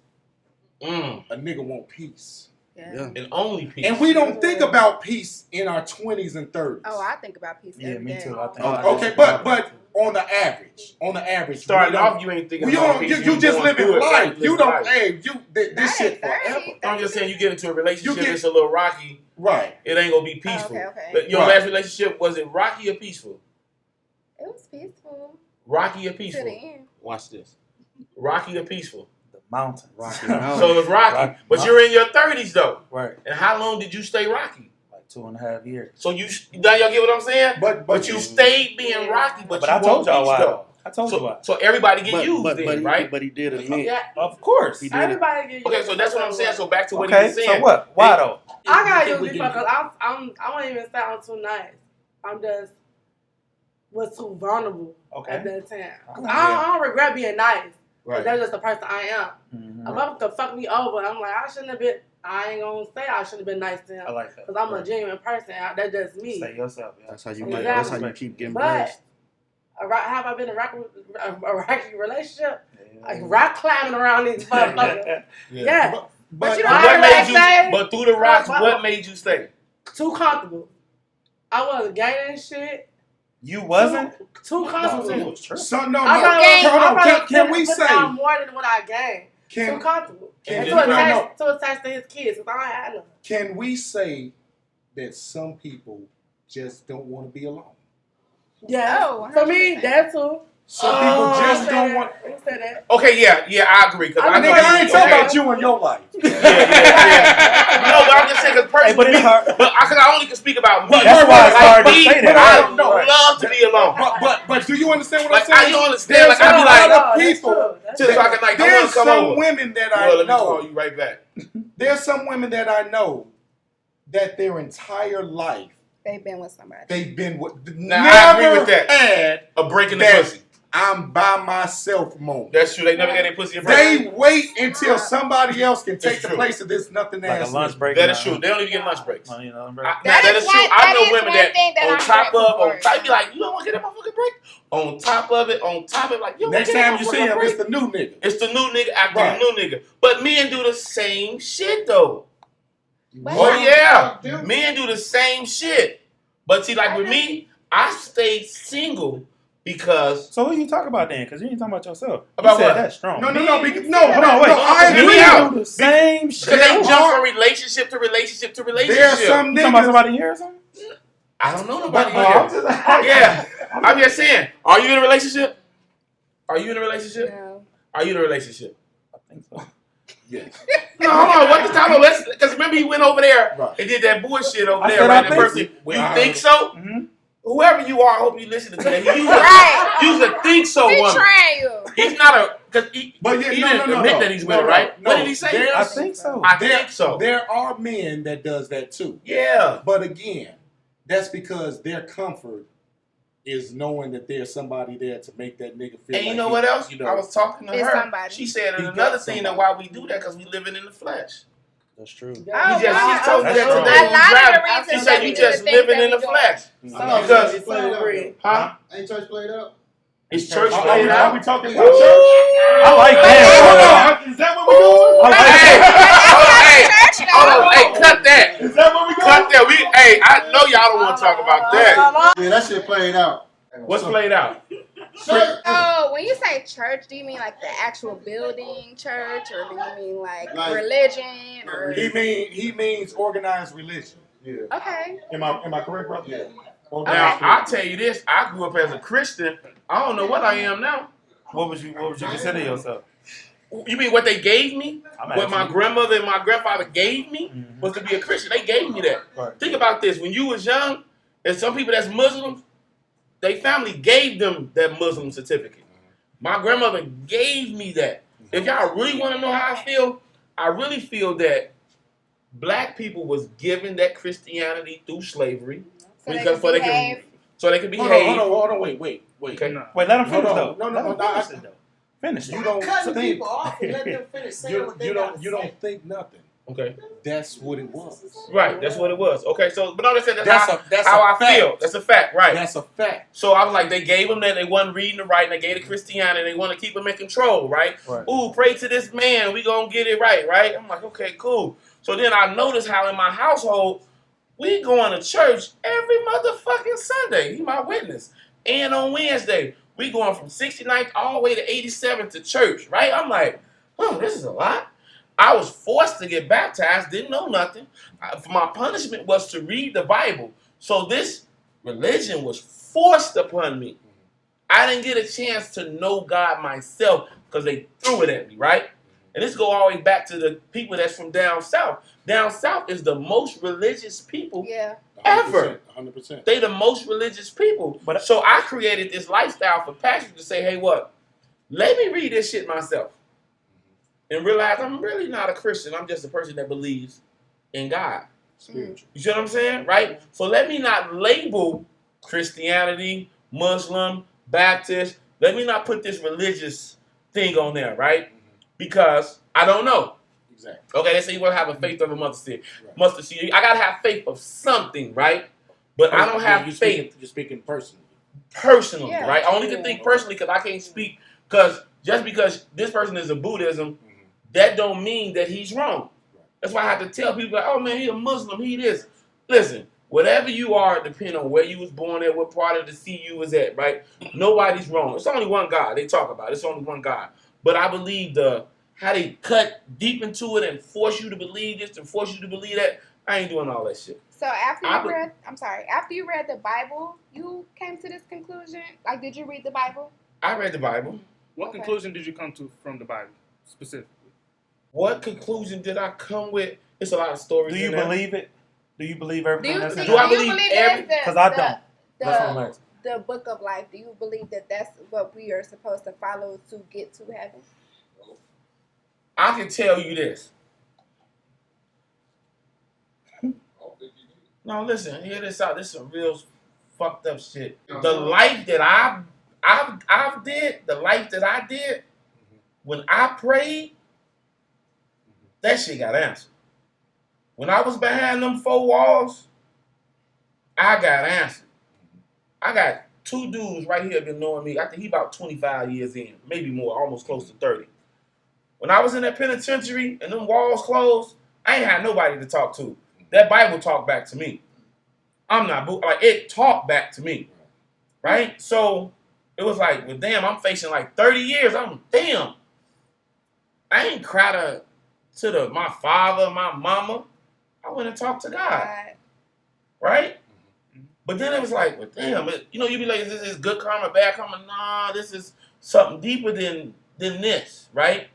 S6: A nigga want peace.
S5: Yeah.
S2: And only peace.
S6: And we don't think about peace in our 20s and 30s.
S5: Oh, I think about peace every day.
S4: Me too. I think
S6: Okay, but on the average,
S2: starting off, you ain't thinking about peace.
S6: You just living life. You don't. Hey, this shit forever.
S2: I'm just saying, you get into a relationship, it's a little rocky.
S6: Right.
S2: It ain't gonna be peaceful.
S5: Okay.
S2: Your last relationship, was it rocky or peaceful?
S5: It was peaceful.
S2: Rocky or peaceful?
S5: To the end.
S2: Watch this. Rocky or peaceful?
S4: The mountains.
S3: Rocky
S2: So it's rocky. But you're in your 30s though.
S4: Right.
S2: And how long did you stay rocky?
S4: Like 2.5 years.
S2: So now y'all get what I'm saying?
S6: But
S2: you stayed being rocky, but you
S4: I told y'all why.
S2: Though.
S4: I told you why.
S2: So everybody get used then, right?
S3: But he did admit.
S9: Yeah,
S4: Of course.
S3: He did.
S9: everybody get used.
S2: Okay, so that's what I'm saying. So back to what he
S4: Okay,
S2: was saying.
S4: so what? Why though?
S9: I gotta use it because I won't even say I'm too nice. I'm just was too vulnerable at that time. I don't regret being nice.
S2: Right.
S9: That's just the person I am.
S4: Mm-hmm.
S9: A motherfucker could fuck me over. I'm like, I shouldn't have been. I ain't gonna say I shouldn't have been nice to him.
S4: I like that.
S9: Because I'm a genuine person. That's just me.
S4: Stay yourself. Yeah.
S3: That's how you.
S9: Exactly.
S3: That's how you keep getting
S9: But
S3: blessed.
S9: have I been in a rocky relationship? Like rock climbing around these motherfuckers. Yeah. But you know
S2: what made you? But through the rocks, what made you stay?
S9: Too comfortable. I wasn't gaining shit.
S4: You wasn't?
S9: Too comfortable.
S6: So no,
S5: I'm
S6: no,
S5: not gay.
S6: hold on.
S9: I'd
S6: Can we
S9: put
S6: say?
S9: down more than what I gained. Too comfortable. And to attach to his kids, because I don't have none.
S6: Can we say that some people just don't want to be alone?
S9: Yeah.
S5: Oh,
S9: For me,
S5: 100%.
S9: that too.
S6: Some people just don't want.
S9: Who said that?
S2: Okay, yeah, I agree. Cause
S9: I
S2: I know
S9: mean,
S6: I ain't talking
S2: okay.
S6: about you and your life.
S2: Yeah. No, but I'm just saying because
S4: Hey, but
S2: personally,
S4: it's hard.
S2: but I only can speak about me.
S4: That's why it's hard to
S2: me,
S4: say that.
S2: I
S6: Right, right.
S2: love to be alone.
S6: But do you understand what
S2: Like
S6: I'm saying?
S2: I don't understand. Like I be
S6: a
S2: like,
S6: lot of people.
S2: just so I can like, I want
S6: There's
S2: to come
S6: some
S2: over.
S6: women that
S2: Well,
S6: I
S2: let me call
S6: know.
S2: you right back.
S6: There's some women that I know that their entire life
S5: They've been with somebody.
S6: they've been with.
S2: Now, I agree with that.
S6: Had
S2: A break in the
S6: that
S2: pussy.
S6: I'm by myself moment.
S2: That's true. They never got their pussy in break.
S6: They wait until somebody else can take
S2: It's
S6: the
S2: true.
S6: place of this nothing
S4: Like a
S6: ass.
S4: lunch break.
S2: That is true. They don't even get lunch breaks.
S4: Lunch
S2: Now,
S4: break.
S2: that is true.
S5: one-
S2: I
S5: that
S2: know
S5: is
S2: women
S5: one
S2: that
S5: thing that
S2: on
S5: I'm
S2: top
S5: grateful
S2: of, on
S5: for.
S2: top, be like, you don't want to get that motherfucking break? On top of it, like, you don't
S6: Next
S2: want to
S6: time
S2: get
S6: you
S2: that
S6: see him,
S2: motherfucking
S6: it's
S2: break?
S6: the new nigga.
S2: It's the new nigga after
S6: Right.
S2: the new nigga. But men do the same shit, though.
S5: What?
S2: Oh, yeah. Men do the same shit. But see, like with me, I stayed single because...
S4: So who you talking about then? Because you ain't talking about yourself.
S2: About
S4: you said
S2: what?
S4: that's strong.
S6: No,
S4: Men
S6: no,
S4: do
S6: no,
S4: hold on, wait.
S6: I
S2: Hear
S6: agree.
S2: me out.
S4: the same shit.
S2: Because they
S6: There
S2: jump
S6: are-
S2: from relationship to relationship to relationship.
S6: There's some
S4: You talking about
S6: niggas.
S4: somebody here or something?
S2: I don't know nobody
S4: I'm
S2: here.
S4: just,
S2: Yeah. I'm just saying. Are you in a relationship? Are you in a relationship?
S5: No.
S2: Are you in a relationship?
S4: I think so.
S6: Yes.
S2: No, hold on. What the time? Let's because remember he went over there
S6: Right.
S2: and did that bullshit over
S4: I
S2: there,
S4: said
S2: right?
S4: I
S2: That
S4: think
S2: person,
S6: so.
S2: you think so?
S4: Mm-hmm.
S2: Whoever you are, I hope you listen to that. He used
S5: Right.
S2: a, used a think so
S5: He
S2: woman.
S5: trying you.
S2: He's not a because he,
S6: But yeah,
S2: he
S6: no,
S2: didn't
S6: no, no,
S2: admit
S6: no.
S2: that he's with
S6: No,
S2: her, right?
S6: no.
S2: What did he say?
S6: There's-
S4: I think so.
S2: I think so.
S6: There are men that does that too.
S2: Yeah.
S6: But again, that's because their comfort is knowing that there's somebody there to make that nigga feel.
S2: And you
S6: like
S2: know
S6: he-
S2: what else?
S6: You know,
S2: I was talking to
S5: It's
S2: her.
S5: somebody.
S2: She said
S6: He
S2: another
S6: got
S2: thing that
S6: somebody.
S2: why we do that because we living in the flesh.
S4: That's true.
S5: Oh,
S2: She
S5: wow.
S2: told me
S4: That's
S2: that
S4: strong.
S2: today.
S5: A lot of the
S2: She
S5: reasons
S2: said
S5: that
S2: you
S5: we do
S2: just
S5: the things
S2: living
S5: that
S2: in the
S5: we do.
S2: flesh.
S8: Because
S2: Because- Huh?
S8: Ain't church played up?
S2: It's church
S6: Are
S2: played
S6: we
S2: out.
S6: talking
S2: Woo!
S6: about church?
S4: I like that.
S6: Hold on. Is that what we're doing?
S4: I like
S2: Hey,
S4: that.
S2: hold on, hey, cut that.
S6: Is that what we're doing?
S2: Cut that. Hey, I know y'all don't want to talk about that.
S8: Yeah, that shit played out.
S2: What's played out?
S8: Church.
S5: So when you say church, do you mean like the actual building church, or do you mean like
S8: Like-
S5: religion? Or
S6: He means organized religion.
S8: Yeah.
S5: okay,
S6: Am I correct, brother?
S8: Yeah.
S2: Now,
S6: Organized
S2: I'll tell you this. I grew up as a Christian. I don't know what I am now.
S4: What would you consider yourself?
S2: You mean what they gave me?
S4: I'm
S2: What my
S4: asking you.
S2: grandmother and my grandfather gave me
S4: Mhm.
S2: was to be a Christian. They gave me that.
S4: Right.
S2: Think about this. When you was young, and some people that's Muslims, their family gave them that Muslim certificate. My grandmother gave me that. If y'all really want to know how I really feel that black people was given that Christianity through slavery
S5: so they
S2: because
S5: can
S2: so they can
S5: behave.
S2: behave.
S6: Hold on, wait.
S2: Okay.
S4: Wait, let him finish
S6: Hold
S4: though.
S6: on. No,
S4: Let him
S6: I-
S4: finish it though. Finish it.
S6: You don't
S10: Cutting
S6: think
S10: people off and let them finish saying what they gotta
S6: you
S10: say.
S6: don't think nothing.
S2: Okay.
S6: That's what it was.
S2: Right. That's what it was. Okay. So, but no, that's
S6: That's
S2: how
S6: a
S2: I
S6: fact.
S2: feel. That's a fact. Right.
S6: That's a fact.
S2: So I was like, they gave them that. They wasn't reading and writing. They gave the Christianity. They want to keep them in control, right?
S4: Right.
S2: Ooh, pray to this man. We gonna get it right, right? I'm like, okay, cool. So then I noticed how in my household we going to church every motherfucking Sunday. He my witness. And on Wednesday we going from 69th all the way to 87th to church, right? I'm like, oh, this is a lot. I was forced to get baptized. Didn't know nothing. My punishment was to read the Bible. So this religion was forced upon me. I didn't get a chance to know God myself because they threw it at me, right? And this go all the way back to the people that's from down south. Down south is the most religious people
S5: Yeah.
S2: ever.
S6: 100%.
S2: They the most religious people.
S4: But-
S2: So I created this lifestyle for Patrick to say, hey, what? Let me read this shit myself. And realize I'm really not a Christian. I'm just a person that believes in God.
S6: Spiritual.
S2: You see what I'm saying? Right? So let me not label Christianity, Muslim, Baptist. Let me not put this religious thing on there, right? Because I don't know.
S6: Exactly.
S2: Okay, they say you want to have a faith of a mustard seed.
S6: Right.
S2: Mustard seed. I got to have faith of something, right? But I don't have faith
S6: You're speaking personally.
S2: personally,
S5: Yeah.
S2: right? I only can think personally because I can't speak. Because just because this person is a Buddhism, that don't mean that he's wrong. That's why I have to tell people, like, oh man, he a Muslim, he this. Listen, Whatever you are, depending on where you was born at, what part of the sea you was at, right? Nobody's wrong. It's only one God they talk about. It's only one God. But I believe how they cut deep into it and force you to believe this and force you to believe that, I ain't doing all that shit.
S5: So after you read the Bible, you came to this conclusion? Like, did you read the Bible?
S2: I read the Bible.
S11: What conclusion did you come to from the Bible, specifically?
S2: What conclusion did I come with? It's a lot of stories.
S4: Do you believe it? Do you believe everything that's in the
S2: Do I
S4: Bible?
S2: believe everything?
S4: Because I don't. That's what I'm asking.
S5: The book of life. Do you believe that that's what we are supposed to follow to get to heaven?
S2: I can tell you this. No, listen, hear this out. This is some real fucked up shit. The life that I did, when I prayed, that shit got answered. When I was behind them 4 walls, I got answered. I got 2 dudes right here been knowing me. I think he about 25 years in, maybe more, almost close to 30. When I was in that penitentiary and them walls closed, I ain't had nobody to talk to. That Bible talked back to me. I'm not, like, it talked back to me. Right? So it was like, well, damn, I'm facing like 30 years. Damn. I ain't cried to my father, my mama. I went and talked to God. Right? But then it was like, well, damn, you be like, is this good karma, bad karma? Nah, this is something deeper than this, right?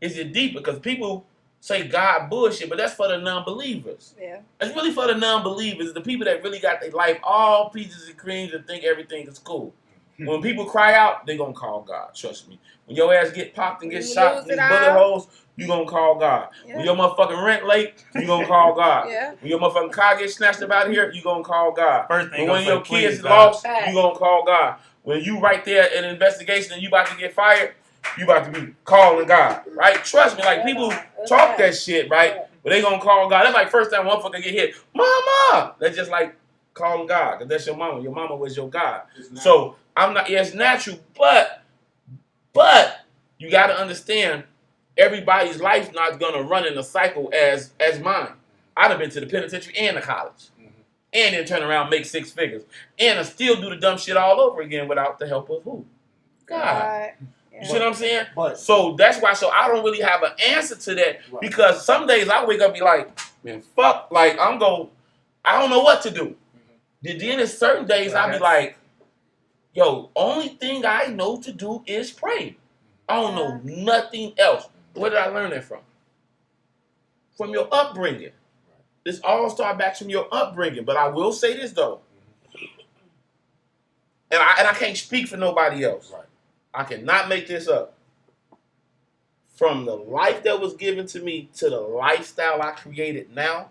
S2: Is it deeper? Because people say God bullshit, but that's for the non-believers.
S5: Yeah.
S2: It's really for the non-believers, the people that really got their life all peaches and creams and think everything is cool. When people cry out, they gonna call God. Trust me. When your ass get popped and get shot in these bullet holes, you gonna call God. Yeah. When your motherfucking rent late, you gonna call God. Yeah. When your motherfucking car gets snatched up out of here, you gonna call God. When your kids lost, you gonna call God. When you right there in an investigation and you about to get fired, you about to be calling God, right? Trust me, like people talk that shit, right? But they gonna call God. That's like first time one fucker get hit, mama. That's just like calling God, cause that's your mama. Your mama was your God. So I'm not. Yeah, it's natural, but you got to understand, everybody's life's not gonna run in a cycle as mine. I'd have been to the penitentiary and the college, and then turn around, make 6 figures, and I still do the dumb shit all over again without the help of who? God. You see what I'm saying? So that's why. So I don't really have an answer to that because some days I wake up and be like, man, fuck, like I don't know what to do. Then there's certain days I be like, yo, only thing I know to do is pray. I don't know nothing else. Where did I learn that from? From your upbringing. This all starts back from your upbringing. But I will say this though, and I can't speak for nobody else. Right. I cannot make this up. From the life that was given to me to the lifestyle I created now,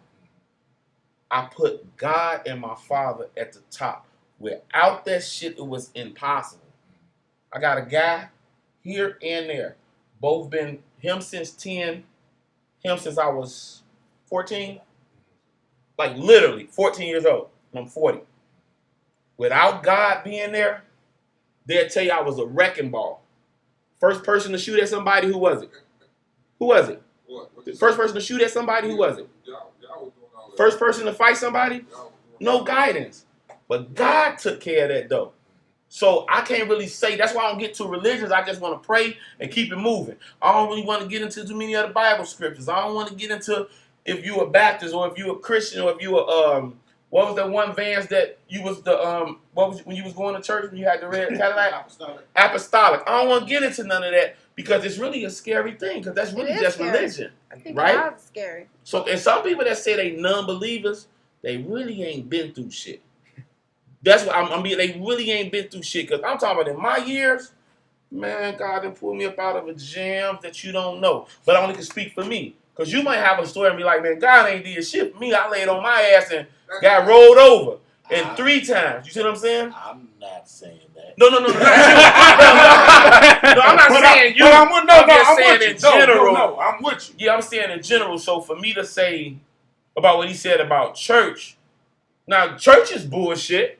S2: I put God and my father at the top. Without that shit, it was impossible. I got a guy here and there. Both been him since 10, him since I was 14. Like literally 14 years old. And I'm 40. Without God being there, they'll tell you I was a wrecking ball. First person to shoot at somebody, who was it? Who was it? The first person to shoot at somebody, who was it? First person to fight somebody? No guidance. But God took care of that though. So I can't really say, that's why I don't get too religious. I just want to pray and keep it moving. I don't really want to get into too many other Bible scriptures. I don't want to get into if you a Baptist or if you a Christian or if you a what was that one Vans that you was the what was when you was going to church when you had the red Cadillac? Apostolic. I don't want to get into none of that because it's really a scary thing because that's really just scary. Religion.
S5: I think
S2: right?
S5: It's scary.
S2: So and some people that say they non-believers, they really ain't been through shit. That's what I'm being. They really ain't been through shit because I'm talking about in my years, man, God done pulled me up out of a jam that you don't know. But I only can speak for me. Because you might have a story and be like, man, God ain't did shit for me. I laid on my ass and got rolled over. And 3 times. You see what I'm saying?
S10: I'm not saying that.
S2: No, not you. No, I'm not saying you. I'm just saying in general.
S6: No, I'm with you.
S2: Yeah, I'm saying in general. So for me to say about what he said about church, now church is bullshit.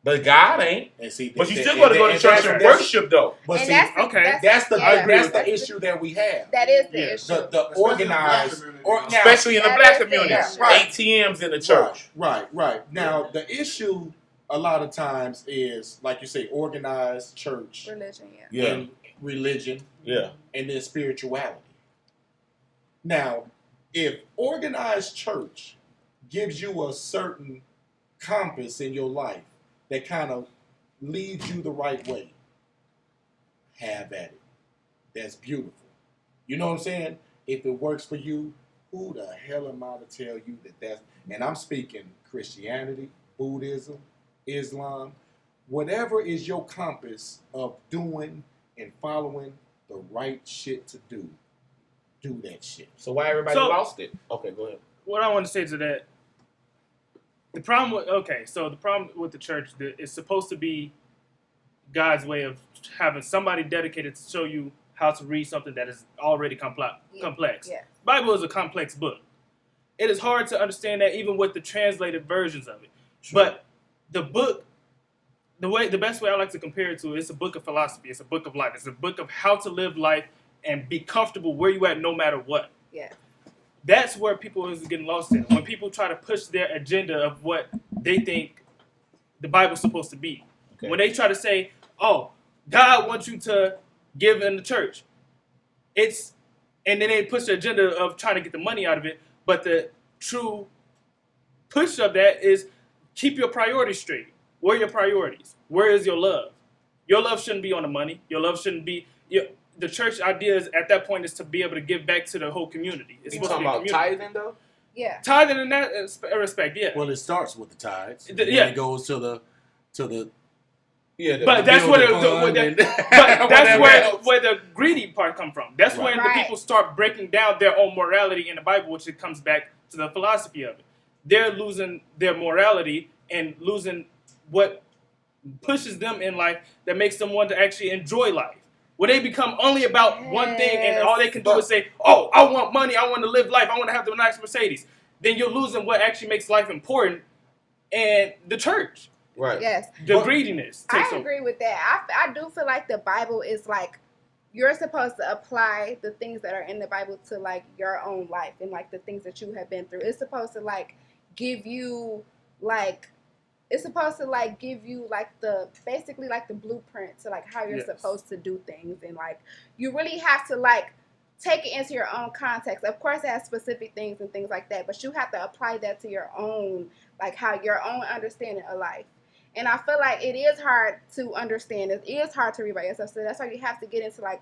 S2: But God ain't.
S6: And see,
S2: But you still got to go to church and worship, though.
S6: But
S5: And
S6: see,
S5: that's
S6: the issue that we have.
S5: That is the issue.
S6: The organized,
S2: Especially in the black community.
S6: Right.
S2: ATMs in the church.
S6: Right. Now, the issue a lot of times is, like you say, organized church.
S5: Religion,
S6: And religion.
S2: Yeah.
S6: And then spirituality. Now, if organized church gives you a certain compass in your life that kind of leads you the right way, have at it. That's beautiful. You know what I'm saying? If it works for you, who the hell am I to tell you that that's... And I'm speaking Christianity, Buddhism, Islam, whatever is your compass of doing and following the right shit to do that shit.
S2: So why everybody lost it? Okay, go ahead.
S11: What I want to say to that, the problem with the church, it's supposed to be God's way of having somebody dedicated to show you how to read something that is already complex.
S5: Yeah.
S11: Bible is a complex book. It is hard to understand that even with the translated versions of it. Sure. But the book, the best way I like to compare it to, it's a book of philosophy. It's a book of life. It's a book of how to live life and be comfortable where you at no matter what.
S5: Yeah.
S11: That's where people is getting lost in. When people try to push their agenda of what they think the Bible's supposed to be. Okay. When they try to say, oh, God wants you to give in the church. And then they push the agenda of trying to get the money out of it. But the true push of that is keep your priorities straight. Where are your priorities? Where is your love? Your love shouldn't be on the money. Your love shouldn't be... The church idea is, at that point, is to be able to give back to the whole community. It's supposed to be a community.
S2: Tithing, though?
S5: Yeah.
S11: Tithing in that respect, yeah.
S6: Well, it starts with the tithes. Then it goes to the
S11: but that's where where the greedy part come from. That's when the people start breaking down their own morality in the Bible, which it comes back to the philosophy of it. They're losing their morality and losing what pushes them in life that makes them want to actually enjoy life. When they become only about one thing and all they can do is say, oh, I want money, I want to live life, I want to have the nice Mercedes, then you're losing what actually makes life important and the church.
S2: Right.
S5: Yes.
S11: The greediness.
S5: I agree with that. I do feel like the Bible is like, you're supposed to apply the things that are in the Bible to like your own life and like the things that you have been through. It's supposed to like give you like, it's supposed to like give you like basically like the blueprint to like how you're supposed to do things. And like, you really have to like take it into your own context. Of course it has specific things and things like that, but you have to apply that to your own, like how your own understanding of life. And I feel like it is hard to understand. It is hard to read by yourself. So that's why you have to get into like,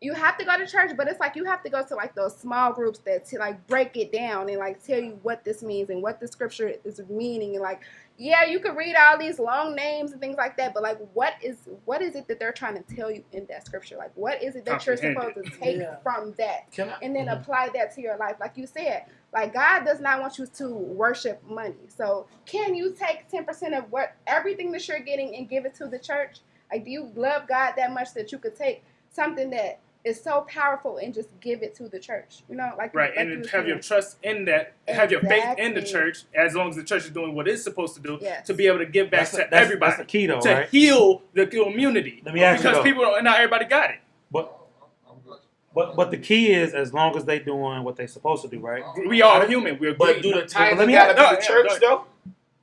S5: you have to go to church, but it's like you have to go to like those small groups that to like break it down and like tell you what this means and what the scripture is meaning. And like, yeah, you could read all these long names and things like that, but like, what is it that they're trying to tell you in that scripture? Like, what is it that you're supposed to take from that and then apply that to your life? Like you said, like God does not want you to worship money. So can you take 10% of everything that you're getting and give it to the church? Like, do you love God that much that you could take something that is so powerful and just give it to the church? You know, like
S11: and have your trust in that, have your faith in the church, as long as the church is doing what it's supposed to do, to be able to give back to everybody.
S4: That's the key, though,
S11: to heal the community.
S4: Let me ask you,
S11: because people not everybody got it.
S4: But the key is, as long as they doing what they supposed to do, right?
S11: We are human. We're
S2: but do the tithing gotta be the church though?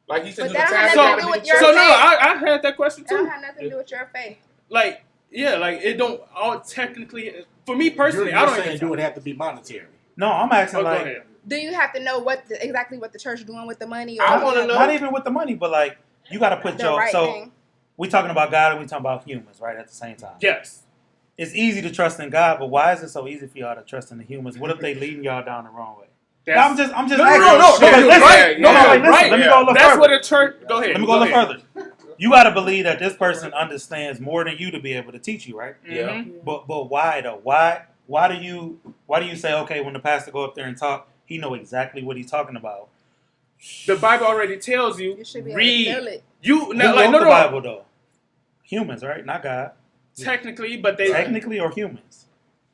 S2: Like you said, do the tithing gotta be the church?
S11: So no, I had that question too.
S5: It don't have nothing to do with your faith.
S11: Like, yeah, like it don't all technically. For me personally, I don't
S6: saying do it have to be monetary.
S4: No, I'm asking like,
S5: do you have to know exactly what the church is doing with the money? Or
S4: I want to know. Not even with the money, but like you got to put your thing. We talking about God and we talking about humans, right? At the same time.
S11: Yes.
S4: It's easy to trust in God, but why is it so easy for y'all to trust in the humans? What if they leading y'all down the wrong way? I'm just asking.
S11: No, right.
S4: Let me go a little further.
S11: That's what the church. Go ahead.
S4: Let me go a little further. You got to believe that this person understands more than you to be able to teach you, right?
S2: Yeah.
S11: Mm-hmm.
S4: But why though? Why do you say, okay, when the pastor go up there and talk, he know exactly what he's talking about?
S11: The Bible already tells you.
S5: You should be
S11: read.
S5: able to feel it.
S11: You
S4: Who wrote the Bible though? Humans, right? Not God.
S11: Technically, but they
S4: or humans.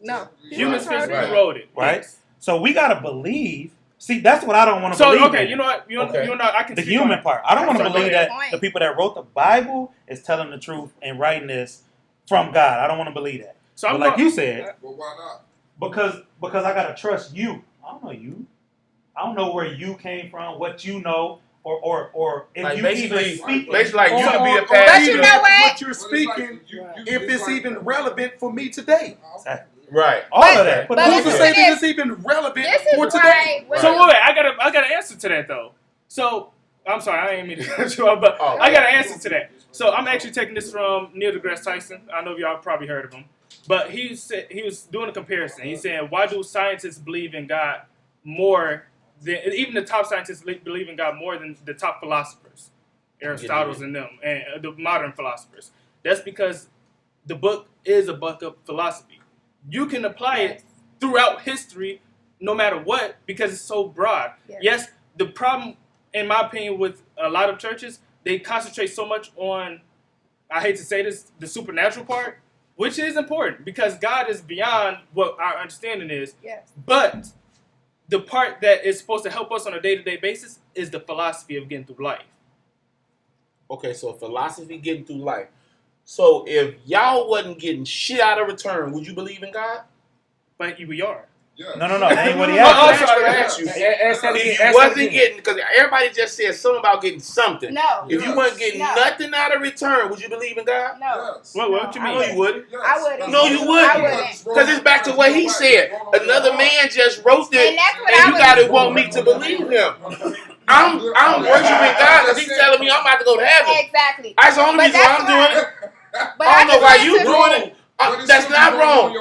S5: No,
S11: humans physically wrote it,
S4: right? So we gotta believe See, that's what I don't want to
S11: So
S4: believe.
S11: okay,
S4: in.
S11: you know what? You know I can
S4: The
S11: speak
S4: human
S11: on-
S4: part. I don't want to
S11: That's a
S4: believe
S11: good
S4: that
S5: point.
S4: the people that wrote the Bible is telling the truth and writing this from God. I don't want to believe that.
S11: So
S4: But
S11: I'm
S4: like
S11: going-
S4: you said,
S8: Well, why not?
S4: because I gotta trust you. I don't know you. I don't know where you came from, what you know, or if
S2: Like
S4: you
S2: basically,
S4: even speak.
S2: basically like you could be a
S9: Or
S2: pastor.
S5: But you know what?
S6: you're
S8: Well, it's
S6: speaking, if it's even relevant for me today.
S2: Right.
S4: All of that.
S5: but
S6: Who's to
S5: listen
S6: say
S5: to
S6: that
S5: this.
S6: it's even relevant
S5: This
S6: for
S5: is
S6: today?
S5: why.
S11: So wait, I got an answer to that though. So I'm sorry, I ain't mean to cut you off, but
S2: Oh.
S11: I got an answer to that. So I'm actually taking this from Neil deGrasse Tyson. I know y'all probably heard of him, but he said he was doing a comparison. He said, "Why do scientists believe in God more than even the top scientists believe in God more than the top philosophers, Aristotle's and them, and the modern philosophers?" That's because the book is a book of philosophy. You can apply it throughout history, no matter what, because it's so broad. Yes, the problem, in my opinion, with a lot of churches, they concentrate so much on, I hate to say this, the supernatural part, which is important because God is beyond what our understanding is.
S5: Yes.
S11: But the part that is supposed to help us on a day-to-day basis is the philosophy of getting through life.
S2: Okay, so philosophy getting through life. So if y'all wasn't getting shit out of return, would you believe in God?
S11: But we are.
S8: Yeah.
S4: No, that ain't what he
S2: No,
S4: asked.
S2: I asked you. If you wasn't getting, because everybody just said something about getting something.
S5: No.
S2: If you wasn't getting nothing out of return, would you believe in God?
S5: No.
S8: Yes.
S11: What you mean?
S2: No, you wouldn't.
S8: Yes.
S5: I wouldn't.
S2: No, you
S5: I
S2: wouldn't.
S5: wouldn't.
S2: Because it's back to what he said. Another man just wrote
S5: And
S2: it,
S5: that's what
S2: and
S5: I
S2: you
S5: was.
S2: gotta want me to believe him. I'm worshiping God because he's telling me I'm about to go to heaven.
S5: Exactly.
S2: That's the only
S5: But
S2: reason
S5: that's
S2: I'm doing it.
S5: But
S2: I don't know
S5: just
S2: why
S5: wanted
S2: you
S5: to-
S2: doing it. That's not wrong.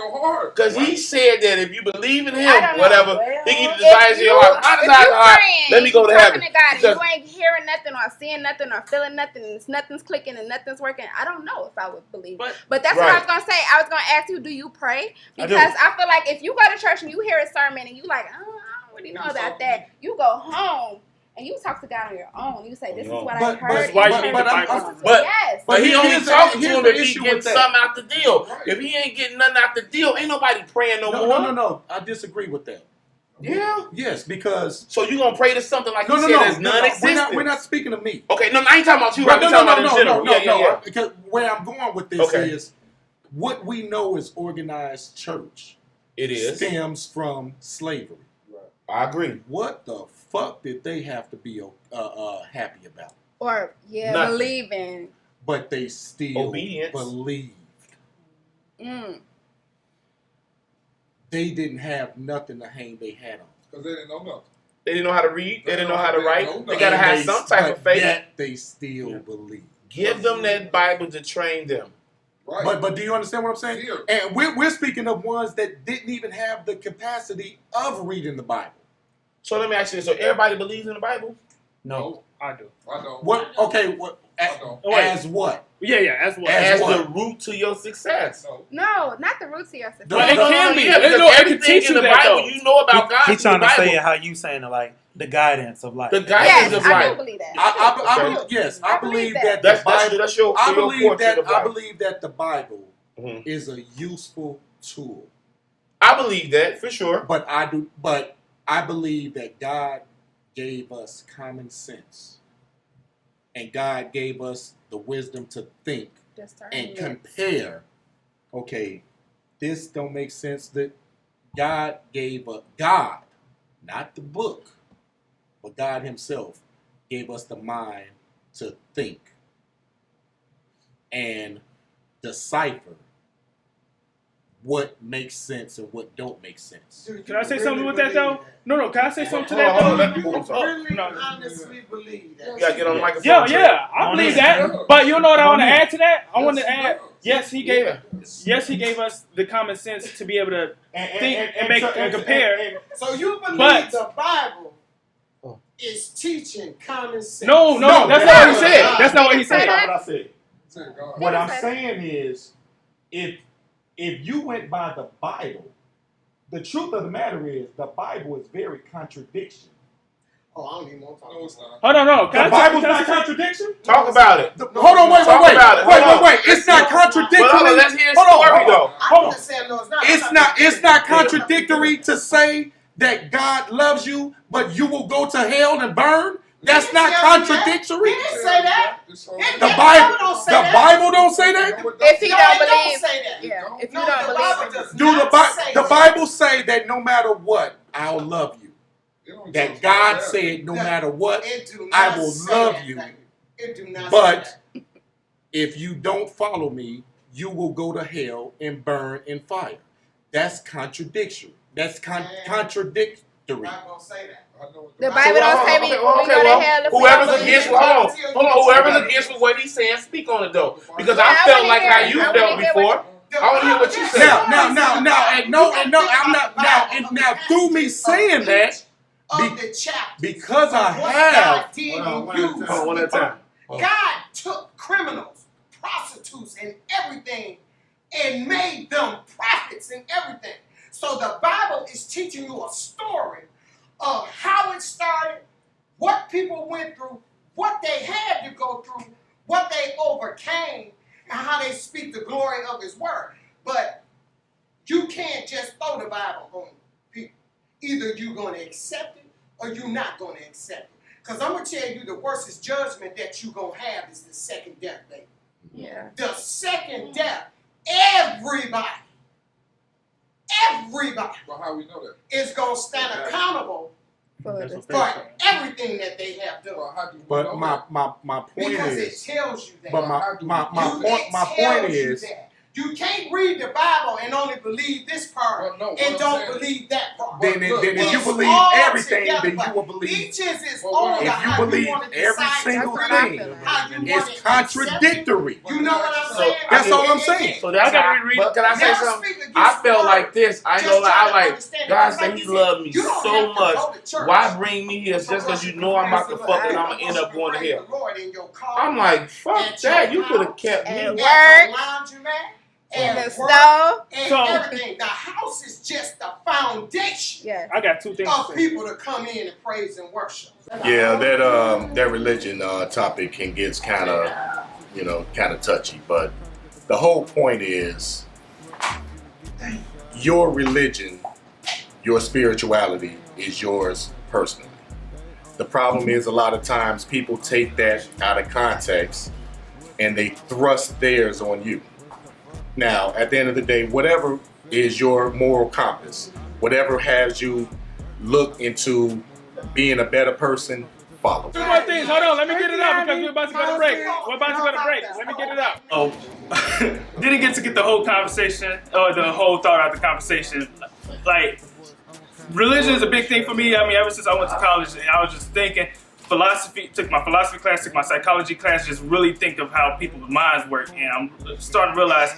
S8: Because
S2: Because he said that if you believe in
S5: I
S2: him,
S5: don't know.
S2: whatever, he give you the desires of your heart. My
S5: If
S2: desires
S5: you
S2: of heart,
S5: praying,
S2: let me go to
S5: you
S2: heaven.
S5: talking to God and
S2: Because-
S5: you ain't hearing nothing or seeing nothing or feeling nothing and nothing's clicking and nothing's working, I don't know if I would believe. But that's what I was gonna say. I was gonna ask you, do you pray? Because I feel like if you go to church and you hear a sermon and you like, oh, I don't really know about that, you go home and you talk to God on your own. You say, this is what I heard.
S11: That's why you need the Bible.
S5: Yes.
S2: But he only
S6: here's the-
S2: talking to
S6: here's
S2: him
S6: the
S2: if he
S6: issue
S2: getting
S6: with that.
S2: something out the deal. If he ain't getting nothing out the deal, ain't nobody praying no more.
S6: No. I disagree with that.
S2: Yeah.
S6: Yes, because
S2: So you gonna pray to something like you said that's non-existent?
S6: We're not speaking of me.
S2: Okay, no, I ain't talking about you. I'm talking about in general. Yeah.
S6: Because where I'm going with this is what we know as organized church.
S2: It is.
S6: Stems from slavery.
S2: I agree.
S6: What the fuck did they have to be happy about?
S5: Or,
S2: Nothing.
S5: believing.
S6: But they still
S2: Obedience.
S6: believed.
S5: Mm.
S6: They didn't have nothing to hang their hat on.
S8: they didn't know nothing.
S2: They didn't know how to read. They didn't know how to write.
S8: No,
S2: They gotta have some type of faith.
S6: Yet they still believe.
S2: Give them that Bible to train them.
S8: Right.
S6: But do you understand what I'm saying?
S8: Yeah.
S6: And we're speaking of ones that didn't even have the capacity of reading the Bible.
S2: So let me ask you this. So everybody believes in the Bible?
S6: No.
S11: I do.
S8: I don't.
S6: What? Okay. What?
S8: I don't.
S6: As what?
S11: Yeah, that's what.
S2: As
S6: what?
S2: the root to your success.
S8: No.
S5: No, not the roots of your success.
S11: But it can be.
S2: Yeah,
S11: It
S2: because
S11: can
S2: everything
S11: teach
S2: in
S11: you
S2: the
S11: that,
S2: Bible
S11: though.
S2: you know about God.
S4: He's
S2: is the
S4: trying to
S2: Bible.
S4: say it how you saying it, like the guidance of life.
S2: The guidance
S5: Yes,
S2: of
S5: I
S2: life.
S5: do believe that.
S6: I believe that the
S2: That's
S6: Bible.
S2: that's your.
S6: I
S2: your
S6: believe
S2: portion
S6: that
S2: of life.
S6: I believe that the Bible
S2: Mhm.
S6: is a useful tool.
S2: I believe that for sure.
S6: But I believe that God gave us common sense. And God gave us the wisdom to think and compare. Okay, this don't make sense. That God gave a God, not the book, but God Himself gave us the mind to think and decipher what makes sense and what don't make sense.
S11: Can I say something with that though? No. Can I say something to
S2: Hold on,
S11: that
S2: hold on,
S11: though?
S2: I'm sorry.
S10: Really
S11: no.
S10: honestly believe that.
S2: You gotta get on the microphone.
S11: Yeah, I believe that. But you know what I want to add to that? I want to add. Yes, he gave.
S2: Yeah.
S11: Yes, he gave us the common sense to be able to think and make and compare.
S10: So you believe
S11: But-
S10: the Bible is teaching common sense?
S11: No, that's not what he said. That's not what he said.
S3: That's not what I said.
S8: Say God.
S3: What I'm saying is, if you went by the Bible, the truth of the matter is the Bible is very contradiction.
S10: Oh, I don't even want to talk
S8: No, it's not.
S11: Hold on, no. Can
S3: The
S11: I
S3: Bible's
S11: can I
S3: not
S11: say-
S3: contradiction.
S2: Talk about it.
S6: Hold on, wait.
S2: Talk about it. Hold on.
S6: Wait. It's not contradictory.
S2: But hold on, let's hear his
S6: Hold on,
S2: story
S6: hold on.
S2: though.
S10: I'm just saying no, it's not.
S6: It's not contradictory to say that God loves you, but you will go to hell and burn? That's not contradictory.
S10: He didn't say that.
S6: The Bible don't say that. The Bible don't say that.
S5: If you don't believe,
S10: say that.
S5: yeah. If you
S10: No,
S5: don't
S10: the
S5: believe,
S10: Bible does
S6: Do
S10: not say
S6: the
S10: that.
S6: Bible say that no matter what, I'll love you?
S8: It don't
S6: That
S8: talk
S6: God
S8: about that.
S6: said no matter what,
S10: It do not
S6: I will
S10: say
S6: love
S10: that,
S6: you.
S10: baby. It do not
S6: But
S10: say that.
S6: if you don't follow me, you will go to hell and burn in fire. That's contradiction. That's contradictory.
S10: The Bible don't say that.
S8: I know what
S5: the Bible don't say we go to
S2: well,
S5: hell if we
S2: whoever's
S5: don't
S2: against,
S5: believe.
S2: hold on, whoever's against what he's saying, speak on it though, because I
S5: I
S2: felt
S5: wanna
S2: like
S5: hear
S2: how
S5: it.
S2: you
S5: I wanna
S2: felt
S5: hear
S2: before.
S5: what
S2: I want to hear what you say.
S6: Through me saying that,
S10: Of the chapter.
S6: because I
S10: What
S6: have.
S10: God did
S8: Hold on,
S10: and used.
S8: hold on,
S6: one at a time.
S10: God took criminals, prostitutes, and everything and made them prophets and everything. So the Bible is teaching you a story of how it started, what people went through, what they had to go through, what they overcame, and how they speak the glory of His Word. But you can't just throw the Bible on people. Either you're going to accept it or you're not going to accept it. Because I'm going to tell you the worstest judgment that you're going to have is the second death, baby.
S5: Yeah.
S10: The second death, everybody
S8: Well, how we know that?
S10: is going to stand accountable
S5: For
S4: That's
S5: the-
S4: what
S10: for everything that they have done.
S8: Well, how do we
S6: But
S8: know
S6: my point
S10: Because
S6: is,
S10: it tells you that.
S6: but my
S10: It
S6: point
S10: tells you
S6: is,
S10: that. You can't read the Bible and only believe this part
S8: Well, no, what
S10: and
S8: I'm
S10: don't
S8: saying-
S10: believe that part.
S6: then if you
S10: It's
S6: believe
S10: all
S6: everything,
S10: together,
S6: then you
S10: but
S6: will believe.
S10: Each is its
S8: Well,
S10: own.
S8: if you
S10: how
S6: believe
S10: wanna
S6: every
S10: decide
S6: single
S10: to
S5: thing,
S10: believe, how you
S6: It's
S10: wanna
S6: contradictory.
S10: accept it. You know what I'm
S2: So,
S10: saying?
S6: That's all I'm saying.
S2: So that's
S11: I gotta
S2: how.
S11: reread
S2: But can I say
S10: Never
S2: something?
S10: speak against
S2: I
S10: the
S2: felt
S10: word.
S2: like this. I
S10: Just
S2: know, like
S10: try
S2: I
S10: to
S2: like
S10: understand it.
S2: God
S10: Like
S2: said
S10: you
S2: He
S10: said,
S2: loved me
S10: you don't
S2: so
S10: have to
S2: much.
S10: go to church.
S2: Why bring me here just because you know I'm about to fuck and I'm gonna end up going to hell? I'm like, fuck that. You could have kept
S5: At
S2: me.
S5: work, in the stove.
S10: And
S11: So-
S10: everything. The house is just the foundation
S5: Yeah.
S11: I got two things
S10: of
S11: to say.
S10: people to come in and praise and worship.
S12: Yeah, that religion topic can get kind of touchy, but the whole point is your religion, your spirituality is yours personally. The problem is a lot of times people take that out of context and they thrust theirs on you. Now, at the end of the day, whatever is your moral compass, whatever has you look into being a better person, follow.
S11: Two more things. Hold on. Let me get it out because we're about to go to break. We're about to go to break. Let me get it out. Oh, didn't get to get the whole conversation or the whole thought out of the conversation. Like, religion is a big thing for me. I mean, ever since I went to college, I was just thinking. Took my philosophy class, took my psychology class, just really think of how people's minds work. And I'm starting to realize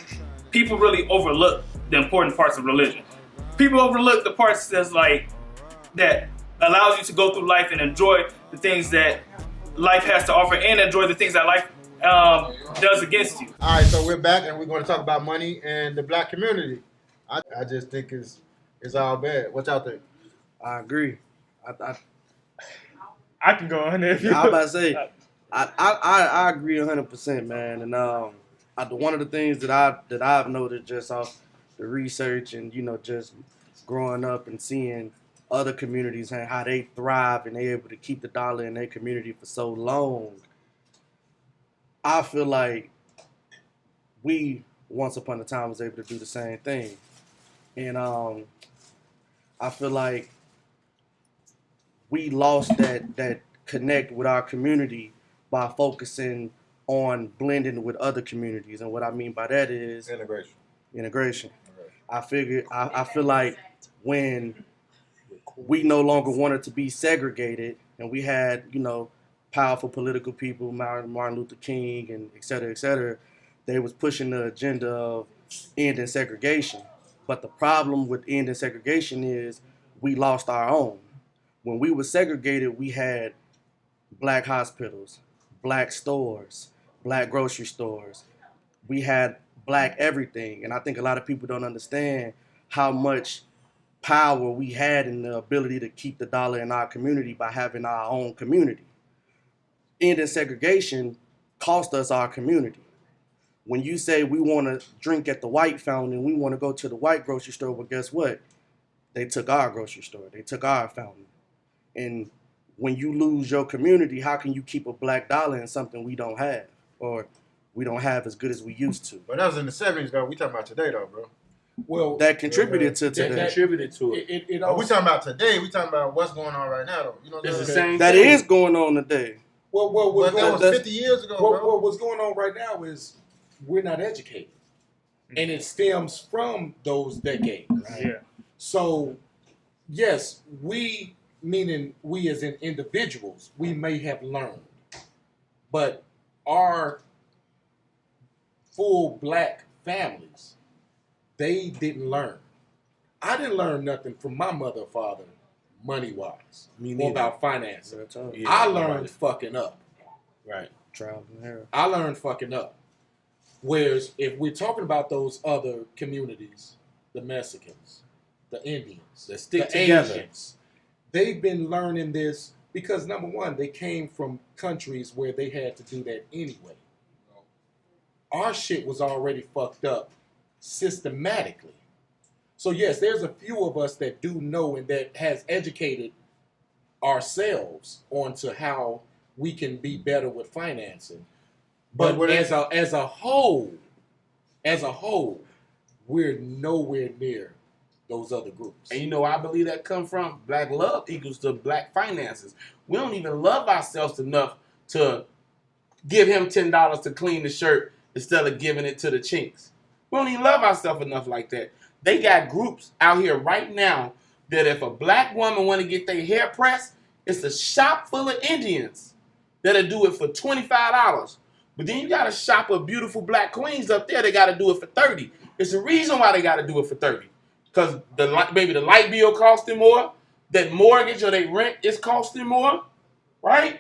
S11: people really overlook the important parts of religion. People overlook the parts that allows you to go through life and enjoy the things that life has to offer and enjoy the things that life does against you.
S1: All right, so we're back and we're going to talk about money and the black community. I just think it's all bad. What y'all think?
S3: I agree.
S11: I can go on there. If you
S3: I'm about to say, I agree 100%, man. And one of the things that I've noticed just off the research and just growing up and seeing other communities and how they thrive and they're able to keep the dollar in their community for so long, I feel like we once upon a time was able to do the same thing, and I feel like we lost that connect with our community by focusing on blending with other communities. And what I mean by that is integration. I feel like when we no longer wanted to be segregated and we had, powerful political people, Martin Luther King and et cetera, they was pushing the agenda of ending segregation. But the problem with ending segregation is we lost our own. When we were segregated, we had black hospitals, black stores, black grocery stores. We had black everything. And I think a lot of people don't understand how much power we had in the ability to keep the dollar in our community by having our own community. Ending segregation cost us our community. When you say we want to drink at the white fountain, we want to go to the white grocery store, well, guess what? They took our grocery store. They took our fountain. And when you lose your community, how can you keep a black dollar in something we don't have, or we don't have as good as we used to?
S1: But that was in the 70s, though. We talking about today, though, bro.
S6: Well,
S3: that contributed to today.
S2: That contributed to it.
S6: We
S1: talking about today. We talking about what's going on right now, though. You know,
S2: it's the same.
S3: That
S2: thing.
S3: is going on today.
S6: Well,
S1: that was 50 years ago, bro.
S6: What's going on right now is we're not educated, and it stems from those decades. Right?
S11: Yeah.
S6: So, yes, we, meaning we as in individuals, we may have learned, but our full black families, they didn't learn. I didn't learn nothing from my mother or father, money-wise, or about finances.
S3: Yeah,
S6: I learned fucking up.
S2: Right.
S3: Trial and error.
S6: I learned fucking up. Whereas if we're talking about those other communities, the Mexicans, the Indians,
S2: that stick
S6: the
S2: together,
S6: Asians, they've been learning this because, number one, they came from countries where they had to do that anyway. Our shit was already fucked up systematically. So yes, there's a few of us that do know and that has educated ourselves onto how we can be better with financing. But as a whole, we're nowhere near those other groups.
S2: And you know where I believe that come from? Black love equals to black finances. We don't even love ourselves enough to give him $10 to clean the shirt instead of giving it to the chinks. We don't even love ourselves enough like that. They got groups out here right now that if a black woman want to get their hair pressed, it's a shop full of Indians that'll do it for $25. But then you got a shop of beautiful black queens up there that got to do it for $30. It's a reason why they got to do it for $30. Because maybe the light bill costing more, that mortgage or their rent is costing more, right?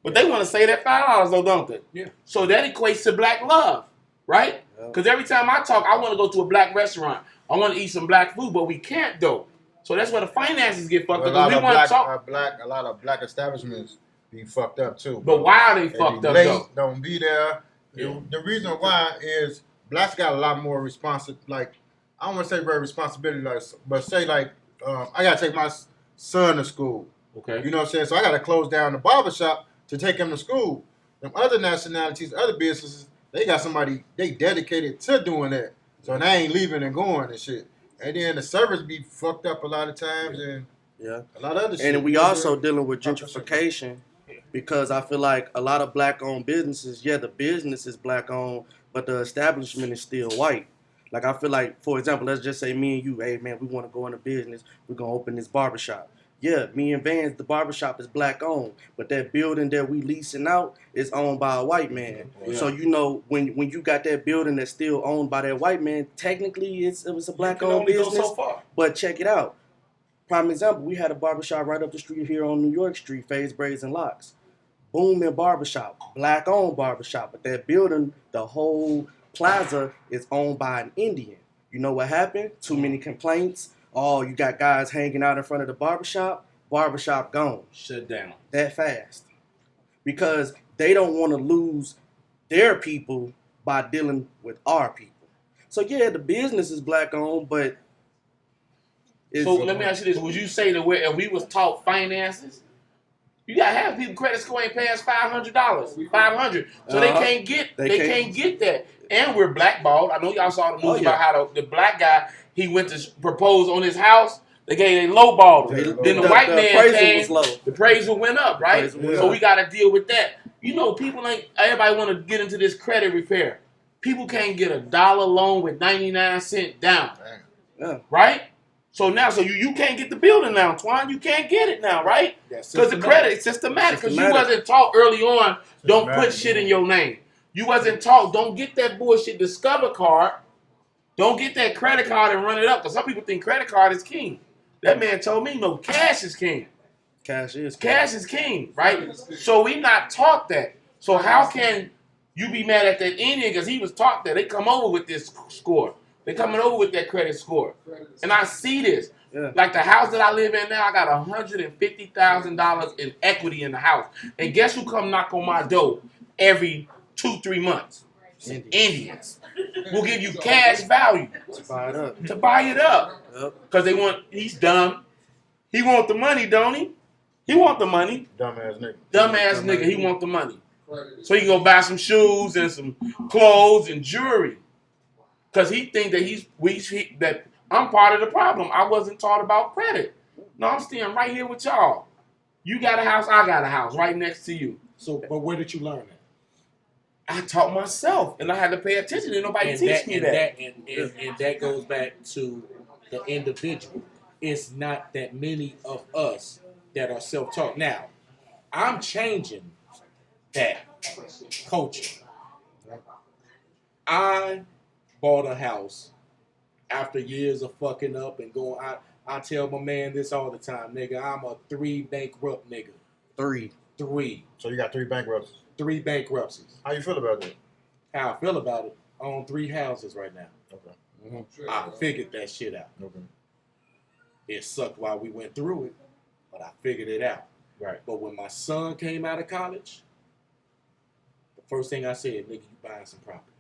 S2: But they want to save that $5 though, don't they?
S6: Yeah.
S2: So that equates to black love, right? Because every time I talk, I want to go to a black restaurant. I want to eat some black food, but we can't though. So that's where the finances get fucked up.
S1: A
S2: We want to talk.
S1: a lot of black establishments be fucked up too.
S2: But why are they fucked up though?
S1: Don't be there. Yeah. The reason why is blacks got a lot more like I don't want to say very responsibility, like, but say like I gotta take my son to school.
S2: Okay.
S1: You know what I'm saying? So I gotta close down the barbershop to take him to school. Them other nationalities, other businesses, they got somebody they dedicated to doing that. So they ain't leaving and going and shit. And then the service be fucked up a lot of times and
S3: yeah,
S1: a lot of other shit.
S3: And we also dealing with gentrification because I feel like a lot of black-owned businesses, yeah, the business is black-owned, but the establishment is still white. Like I feel like, for example, let's just say me and you, hey man, we want to go into business. We're going to open this barbershop. Yeah, me and Vans, the barbershop is black-owned, but that building that we leasing out is owned by a white man. Yeah. So, you know, when you got that building that's still owned by that white man, technically it was a black-owned business.
S6: Go so far.
S3: But check it out. Prime example, we had a barbershop right up the street here on New York Street, Phase Braids and Locks. Booming barbershop, black-owned barbershop. But that building, the whole plaza is owned by an Indian. You know what happened? Too many complaints. Oh, you got guys hanging out in front of the barbershop gone.
S2: Shut down.
S3: That fast. Because they don't want to lose their people by dealing with our people. So yeah, the business is black owned, but
S2: so let me ask you this. Would you say that if we was taught finances, you gotta have people credit score ain't past $500. $500. So they can't get that. And we're blackballed. I know y'all saw the news about how the black guy, he went to propose on his house. They lowballed him. Then the white man came. The appraisal went up, right? So we got to deal with that. You know, everybody want to get into this credit repair. People can't get $1 loan with 99 cents down, right? So now, you can't get the building now, Twan. You can't get it now, right? Because the credit is systematic. Because you wasn't taught early on, don't put shit in your name. You wasn't taught, don't get that bullshit Discover card. Don't get that credit card and run it up. Because some people think credit card is king. That man told me, no, cash is king.
S3: Cash is
S2: king, right? So we not taught that. So how can you be mad at that Indian? Because he was taught that. They come over with this score. They coming over with that credit score. And I see this. Yeah. Like the house that I live in now, I got $150,000 in equity in the house. And guess who come knock on my door every 2-3 months? Indians will give you cash value
S3: To buy it up.
S2: to buy it up.
S3: Yep.
S2: Because they want, he's dumb. He want the money, don't he? He want the money.
S1: Dumbass nigga.
S2: Dumbass nigga, he want the money. So he can go buy some shoes and some clothes and jewelry. Because he think that that I'm part of the problem. I wasn't taught about credit. No, I'm staying right here with y'all. You got a house, I got a house right next to you.
S6: So, but where did you learn that?
S2: I taught myself, and I had to pay attention. And nobody teach me that.
S6: And that goes back to the individual. It's not that many of us that are self-taught. Now, I'm changing that culture. I bought a house after years of fucking up and going. I tell my man this all the time, nigga. I'm a 3 bankrupt nigga. 3.
S1: So you got 3 bankruptcies.
S6: 3 bankruptcies.
S1: How you feel about that?
S6: How I feel about it? I own 3 houses right now.
S1: Okay.
S6: I figured that shit out.
S1: Okay.
S6: It sucked while we went through it, but I figured it out.
S1: Right.
S6: But when my son came out of college, the first thing I said, nigga, you buying some property.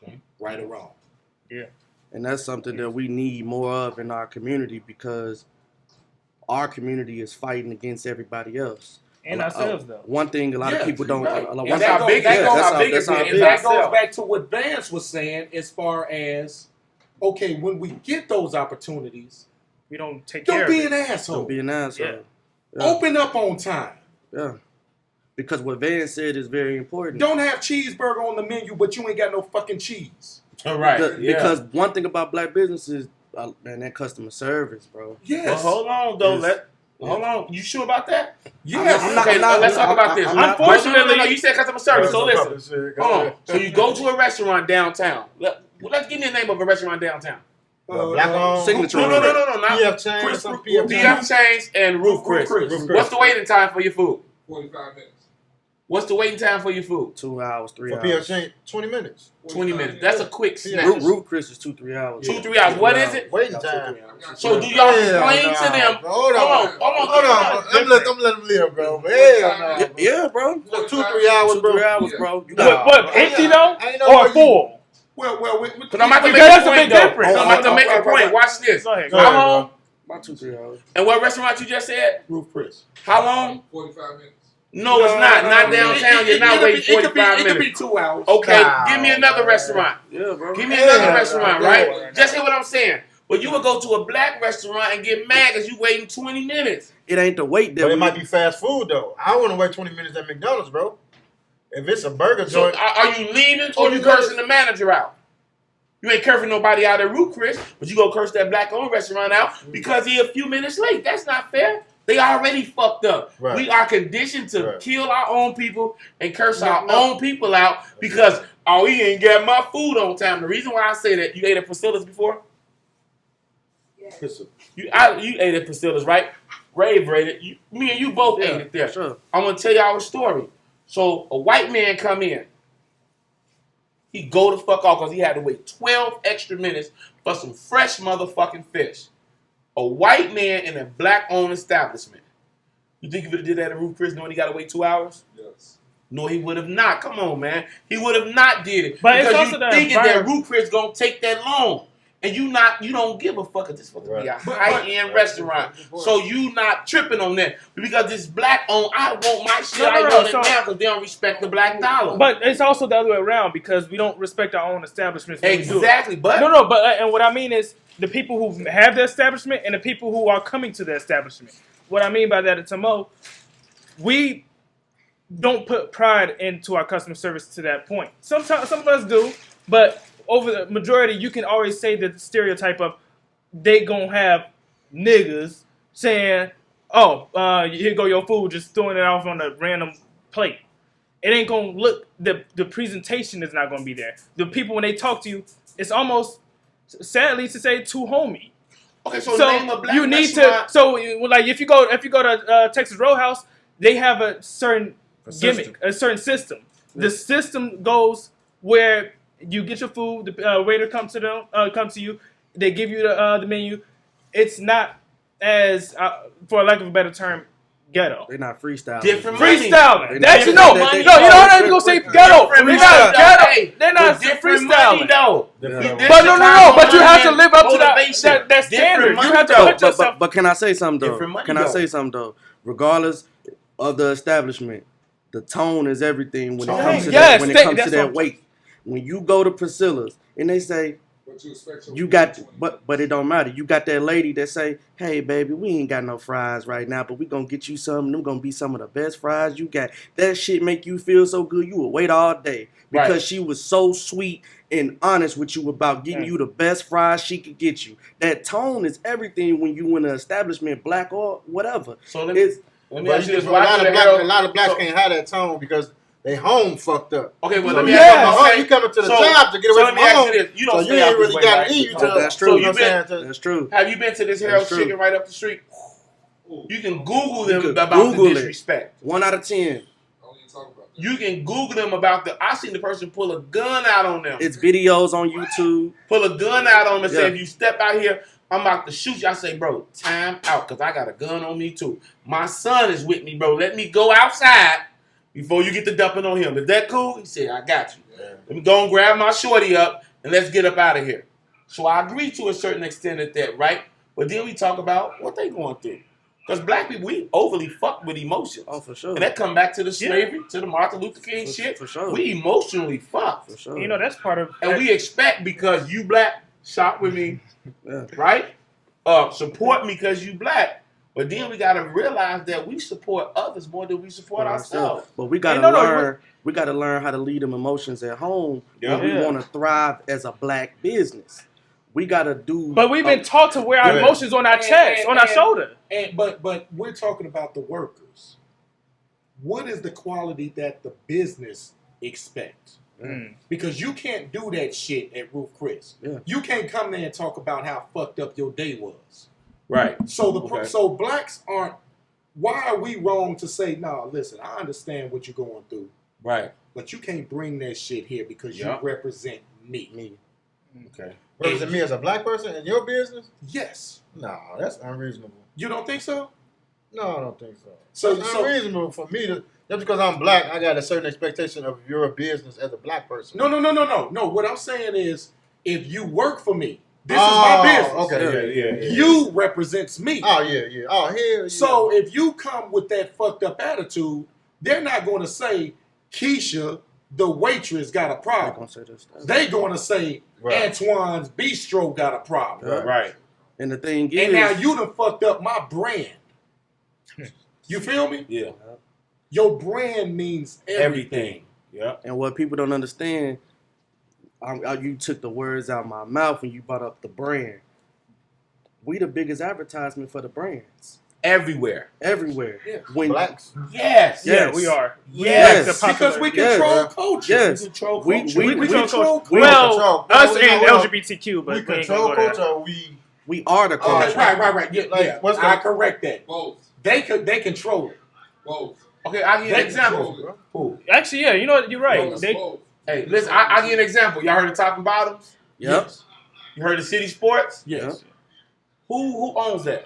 S6: Okay. Right or wrong.
S11: Yeah.
S3: And that's something that we need more of in our community because our community is fighting against everybody else.
S11: And ourselves, though.
S3: One thing a lot of people don't.
S6: Right.
S3: One
S2: That's how big it is.
S3: that's how big.
S6: That goes back to what Vance was saying as far as, okay, when we get those opportunities,
S11: We don't take care
S6: don't
S11: of
S6: be
S11: it.
S6: an asshole.
S3: Don't be an asshole.
S11: Yeah.
S3: Yeah.
S6: Open up on time.
S3: Yeah. Because what Van said is very important.
S6: Don't have cheeseburger on the menu, but you ain't got no fucking cheese.
S2: Right.
S3: Because one thing about black businesses, man, that customer service, bro.
S6: Yes.
S2: Well, hold on, though.
S3: Yes.
S2: Hold on. You sure about that?
S6: Yes.
S2: Okay, let's talk about this.
S11: Unfortunately,
S2: no, you said customer service. So listen. Hold on. So you go to a restaurant downtown. Let's give me the name of a restaurant downtown.
S1: Black on
S3: Signature.
S2: No. Not
S1: PF Chang's,
S2: Chris,
S1: some PF
S2: PF Chang's and Roof Chris. What's the waiting time for your food?
S8: 45 minutes.
S2: What's the waiting time for your food?
S3: 2 hours, 3
S1: For
S3: hours.
S1: PF Chang's, 20 minutes.
S2: 20 minutes. That's a quick snatch.
S3: Roof Chris is 2-3 hours.
S2: 2-3 hours. What is it?
S1: Waiting time.
S2: So do y'all
S1: Hell
S2: complain
S1: nah,
S2: to them?
S1: bro. Hold on.
S2: Hold on.
S1: I'm letting them live, bro. Hell no.
S3: Yeah, bro.
S1: 2-3 hours, bro.
S3: 2-3 hours, bro. You
S1: Nah.
S11: What, empty though?
S1: Ain't no
S11: Or
S1: way
S11: full?
S2: Because I'm about to make
S11: Because
S2: a
S11: that's a
S2: point,
S11: big
S2: though.
S11: difference.
S2: I'm about to make a point. Watch this.
S11: Go ahead.
S1: Go ahead,
S2: How long?
S3: About 2-3 hours.
S2: And what restaurant you just said?
S6: Roof Chris.
S2: How long?
S8: 45 minutes.
S2: No, it's not. Not downtown. You're not waiting 45
S6: It could be
S2: minutes.
S6: 2 hours.
S2: Okay,
S1: Nah,
S2: give me another restaurant.
S3: Yeah, bro.
S2: Give me another
S1: Yeah,
S2: restaurant,
S1: bro.
S2: right? Just hear what I'm saying. But you would go to a black restaurant and get mad because you waiting 20 minutes.
S3: It ain't the wait that
S1: But
S3: we
S1: it might be fast food, though. I don't want to wait 20 minutes at McDonald's, bro. If it's a burger
S2: So
S1: joint,
S2: are you leaving or you cursing the manager out? You ain't cursing nobody out at Root Chris, but you go curse that black-owned restaurant out because he a few minutes late. That's not fair. They already fucked up.
S1: Right.
S2: We are conditioned to
S1: Right.
S2: kill our own people and curse our own people out because, oh, he ain't get my food on time. The reason why I say that, you ate at Priscilla's before? You ate at Priscilla's, right? Rave rated. Me and you both ate it there.
S3: Sure.
S2: I'm going to tell y'all a story. So a white man come in. He go the fuck off because he had to wait 12 extra minutes for some fresh motherfucking fish. A white man in a black-owned establishment. You think he would have did that at Roof Chris knowing he got to wait 2 hours?
S8: Yes.
S2: No, he would have not. Come on, man. He would have not did it.
S11: But it's
S2: because
S11: also
S2: you
S11: the
S2: thinking that
S11: environment.
S2: Roof Chris going to take that long. And you don't give a fuck if this supposed to be a high-end restaurant. So you not tripping on that. Because this black-owned, I want my shit. I want it now because they don't respect the black dollar.
S11: But it's also the other way around because we don't respect our own establishments. when we do it.
S2: Exactly, but
S11: But and what I mean is the people who have the establishment and the people who are coming to the establishment. What I mean by that, Tomo, we don't put pride into our customer service to that point. Sometimes some of us do, but over the majority, you can always say the stereotype of they gonna have niggas saying, "Oh, here go your food," just throwing it off on a random plate. It ain't gonna look. The presentation is not gonna be there. The people when they talk to you, it's almost sadly to say too homey.
S2: okay, so name a black
S11: you need
S2: restaurant.
S11: to. So like if you go to Texas Roadhouse, they have a certain gimmick, a certain system. The system goes where you get your food. The waiter comes to you. They give you the menu. It's not as, for lack of a better term, ghetto.
S3: They're not freestyling.
S2: Different money.
S11: Freestyling. That's
S3: Different
S11: no,
S3: money.
S11: no. You're not even gonna say ghetto. They're
S2: Different
S11: not
S2: money,
S11: ghetto.
S2: hey,
S11: They're not
S2: but different
S11: freestyling.
S2: money, though.
S1: Different
S2: This
S11: But no. But you have to
S2: Chicago
S11: live up to
S2: motivation.
S11: that standard. You
S2: money,
S11: have to
S2: though.
S11: put yourself.
S3: But can I say something though?
S2: Different money,
S3: Can I
S2: though.
S3: say something though? Regardless of the establishment, the tone is everything when it
S2: Tone.
S3: comes to
S11: Yes,
S3: that. When it
S11: thank-
S3: comes to
S11: that's
S3: that
S11: what-
S3: weight, when you go to Priscilla's and they say
S8: What you expect your
S3: you got, but it don't matter. You got that lady that say, "Hey baby, we ain't got no fries right now, but we gonna get you some. Them gonna be some of the best fries you got." That shit make you feel so good. You will wait all day because
S2: Right.
S3: she was so sweet and honest with you about getting you the best fries she could get you. That tone is everything when you in an establishment, black or whatever.
S2: So
S3: Let
S2: me
S1: But
S2: ask you this.
S1: a
S2: Why
S1: lot
S2: do
S1: of
S2: the hell-
S1: blacks
S2: so-
S1: can't have that tone because they home fucked up.
S2: Okay, well,
S1: So
S2: let me
S1: you
S2: ask
S1: coming
S2: you
S1: home,
S2: this.
S1: you coming to the
S2: So-
S1: job to get
S2: so
S1: away
S2: let
S1: from
S2: me ask
S1: home.
S2: you this. You don't
S1: So
S2: stay
S1: you
S2: out
S1: ain't
S2: this
S1: really
S2: way,
S1: got
S2: right?
S1: to eat.
S3: That's true.
S2: So
S1: You know
S2: you
S1: what I'm saying?
S3: That's true.
S2: Have you been to this Harold's
S3: That's true.
S2: Chicken right up the street? You can Google them
S3: You can
S2: about
S3: Google
S2: the
S3: it.
S2: disrespect.
S3: 1 out of 10.
S8: Don't even talk about that.
S2: You can Google them about the. I seen the person pull a gun out on them.
S3: It's videos on YouTube.
S2: Pull a gun out on them and say,
S3: Yeah.
S2: if you step out here, I'm about to shoot you. I say, bro, time out, because I got a gun on me too. My son is with me, bro. Let me go outside before you get the dumping on him. Is that cool? He said, I got you. Let me go and grab my shorty up and let's get up out of here. So I agree to a certain extent at that, right? But then we talk about what they going through. Because black people, we overly fuck with emotions.
S3: Oh, for sure.
S2: And that come back to the slavery, to the Martin Luther King shit.
S3: For sure.
S2: We emotionally fuck.
S3: For sure.
S11: You know, that's part of.
S2: And we expect because you black, shop with me,
S3: Yeah.
S2: right? Support me because you black. But then we gotta realize that we support others more than we support ourselves.
S3: But we gotta
S11: Hey, no,
S3: learn. We gotta learn how to lead them emotions at home.
S2: Yeah.
S3: When we
S11: Yeah.
S3: want to thrive as a black business. We gotta do.
S11: But we've been taught to wear our
S1: Yeah.
S11: emotions on our chest, on our shoulder.
S6: But we're talking about the workers. What is the quality that the business expects? Because you can't do that shit at Ruth Chris.
S3: Yeah.
S6: You can't come there and talk about how fucked up your day was.
S2: Right.
S6: So so blacks aren't. Why are we wrong to say, no, listen, I understand what you're going through,
S2: Right.
S6: but you can't bring that shit here because
S2: Yeah.
S6: you represent me.
S2: Okay.
S1: Represent me as a black person in your business?
S6: Yes.
S1: No, that's unreasonable.
S6: You don't think so?
S1: No, I don't think so.
S6: So-
S1: It's
S6: so-
S1: unreasonable for me to just because I'm black, I got a certain expectation of your business as a black person.
S6: No. What I'm saying is, if you work for me, this is my business.
S1: Okay,
S2: Yeah.
S6: You represents me.
S1: Oh yeah. Oh hell yeah.
S6: So if you come with that fucked up attitude, they're not going to say Keisha, the waitress, got a
S3: I'm
S6: problem.
S3: gonna say this.
S6: They're going to say
S1: Right.
S6: Antoine's Bistro got a problem.
S3: Yeah.
S2: Right.
S3: And the thing is,
S6: And now you done fucked up my brand. You feel me?
S2: Yeah.
S6: Your brand means everything.
S2: Everything. Yeah.
S3: and what people don't understand, you took the words out of my mouth when you brought up the brand. We the biggest advertisement for the brands
S2: Everywhere.
S3: everywhere.
S6: Yeah.
S3: When
S1: blacks.
S2: Yes.
S3: Yeah.
S11: Yeah, we are.
S3: Yes.
S11: That's the
S6: Because we
S11: popular-
S6: control culture.
S3: yes,
S2: Control
S3: we
S2: culture.
S3: we,
S11: We
S3: we,
S11: control culture.
S3: we-
S11: Well,
S1: control-
S11: us
S1: well,
S11: and
S1: well,
S11: LGBTQ, but
S1: We
S11: we ain't
S1: control
S11: gonna go there.
S1: culture. Or we
S3: we are the culture.
S6: Okay, right. Yeah,
S1: Like,
S6: yeah.
S1: what's
S6: I
S1: the-
S6: correct that.
S8: Both.
S6: They control it.
S8: Both.
S2: Okay, I'll give you an
S6: They
S2: example.
S8: control
S2: Who?
S11: Actually, yeah, you know what? You're right.
S8: Both.
S11: They,
S8: Both.
S2: Hey, listen, I'll give you an example. Y'all heard of Top and Bottoms?
S3: Yep.
S2: You heard of City Sports?
S6: Yes.
S2: Who owns that?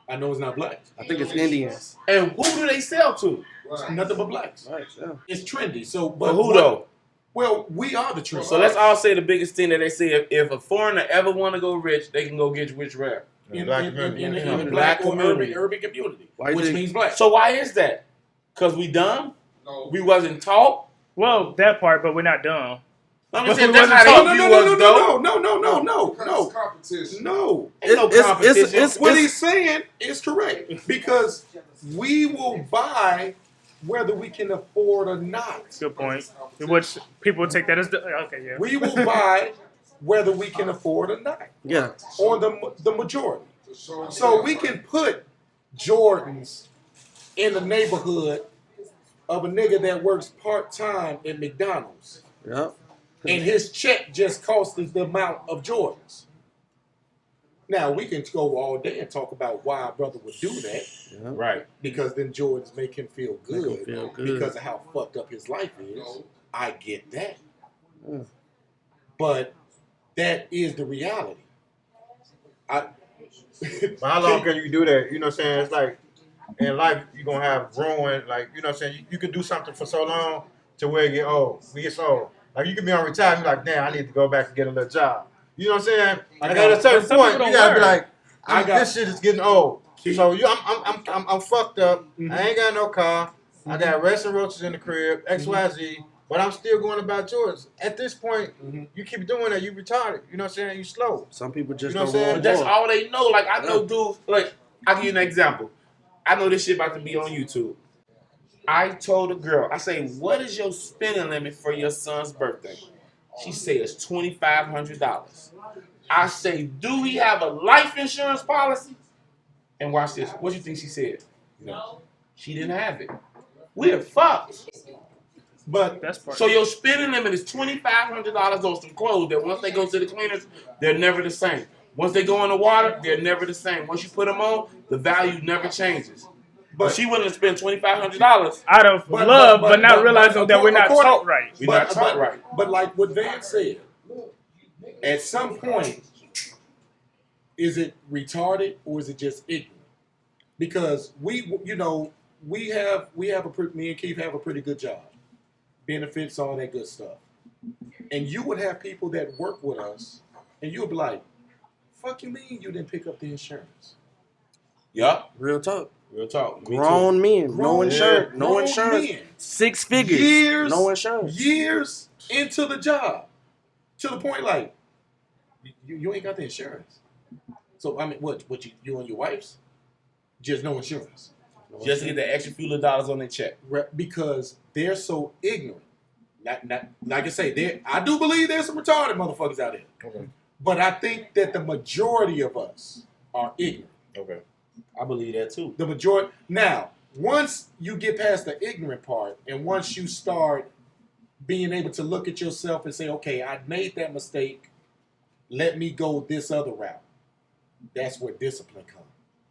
S6: I know it's not blacks.
S3: I think it's Indians.
S2: And who do they sell to?
S8: Right.
S6: Nothing but blacks.
S3: Right, yeah.
S6: It's trendy. So,
S2: For
S6: but
S2: who
S6: what-
S2: though?
S6: Well, we are the trend.
S2: So let's all say the biggest thing that they say: if a foreigner ever want to go rich, they can go get rich where.
S6: in,
S1: black
S6: in,
S1: community.
S6: in, in,
S2: In
S6: in
S2: the
S6: black
S2: black
S6: or
S2: community.
S6: urban community,
S3: Why
S6: which
S3: they-
S6: means black.
S2: So why is that? Because we dumb?
S8: No.
S2: We wasn't taught?
S11: well, that part, but we're not dumb.
S2: I'm
S11: But
S2: just saying
S11: we
S2: that's
S11: wasn't
S2: how
S11: taught-
S2: they
S6: no,
S2: view us, though.
S6: no.
S8: Because it's competition.
S6: No.
S2: Ain't no
S3: It's-
S2: competition.
S3: it's-
S6: What he's saying is correct because we will buy whether we can afford or not.
S11: Good point. Which people take that as okay, yeah.
S6: We will buy whether we can afford or not,
S3: Yeah.
S6: or the majority.
S8: To show and
S6: So
S8: tell.
S6: we can put Jordans in the neighborhood of a nigga that works part-time at McDonald's.
S3: Yep.
S6: And his check just costs the amount of Jordans. Now, we can go all day and talk about why a brother would do that,
S2: Right.
S6: because then Jordans make him feel
S3: Make
S6: good,
S3: him feel good.
S6: because of how fucked up his life is.
S8: No.
S6: I get that.
S3: Yeah.
S6: But that is the reality.
S1: But how long can you do that? You know what I'm saying? It's like in life you're gonna have growing, like, you know what I'm saying, you can do something for so long to where you get old. We get so old. Like you can be on retirement, like, damn, I need to go back and get a little job. You know what I'm saying? Like at a certain point, you gotta be like, this shit is getting old. So I'm fucked up. I ain't got no car. I got rest and roaches in the crib, XYZ, but I'm still going about yours. At this point, you keep doing that, you retarded. You know what I'm saying? You slow.
S3: Some people just
S1: You know
S3: don't
S1: what I'm saying?
S2: But that's all they know. Like, I know dudes, like, I'll give you an example. I know this shit about to be on YouTube. I told a girl, I say, what is your spending limit for your son's birthday? She says $2,500. I say, do he have a life insurance policy? And watch this. What do you think she said? No. She didn't have it. We're fucked.
S6: But
S11: That's part
S2: So your spending limit is $2,500 on some clothes that once they go to the cleaners, they're never the same. Once they go in the water, they're never the same. Once you put them on, the value never changes. But she willing to spend $2,500
S11: out of love, but not realizing that we're not taught right.
S2: We're not taught right.
S6: But like what Van said, at some point, is it retarded or is it just ignorant? Because me and Keith have a pretty good job, benefits, all that good stuff, and you would have people that work with us, and you would be like, "Fuck you mean you didn't pick up the insurance?"
S2: Yup.
S3: Real talk.
S2: Real talk. Me
S3: Grown
S2: too.
S3: men, no insurance, no
S6: Grown
S3: insurance,
S6: men.
S3: 6 figures, no insurance.
S6: Years into the job, to the point like you ain't got the insurance. So I mean, what you and your wife's just no insurance,
S2: Just to get the extra few dollars on their check.
S6: because they're so ignorant. Not like I say, I do believe there's some retarded motherfuckers out there.
S1: Okay.
S6: But I think that the majority of us are ignorant.
S1: Okay.
S2: I believe that too.
S6: The majority. Now, once you get past the ignorant part, and once you start being able to look at yourself and say, okay, I made that mistake, let me go this other route. That's where discipline comes.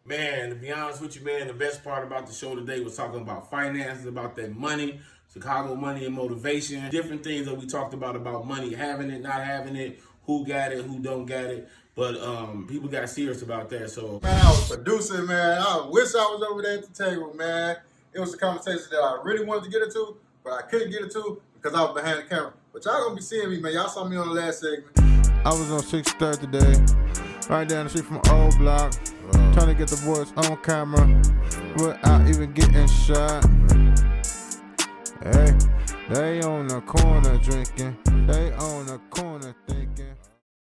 S2: Man, to be honest with you, man, the best part about the show today was talking about finances, about that money, Chicago money and motivation, different things that we talked about money, having it, not having it, who got it, who don't got it. But people got serious about that. So
S1: Man, I was producing, man. I wish I was over there at the table, man. It was a conversation that I really wanted to get into, but I couldn't get into because I was behind the camera. But y'all gonna be seeing me, man. Y'all saw me on the last segment. I was on 6th today, right down the street from Old Block, trying to get the boys on camera without even getting shot. Hey, they on the corner drinking, they on the corner thinking.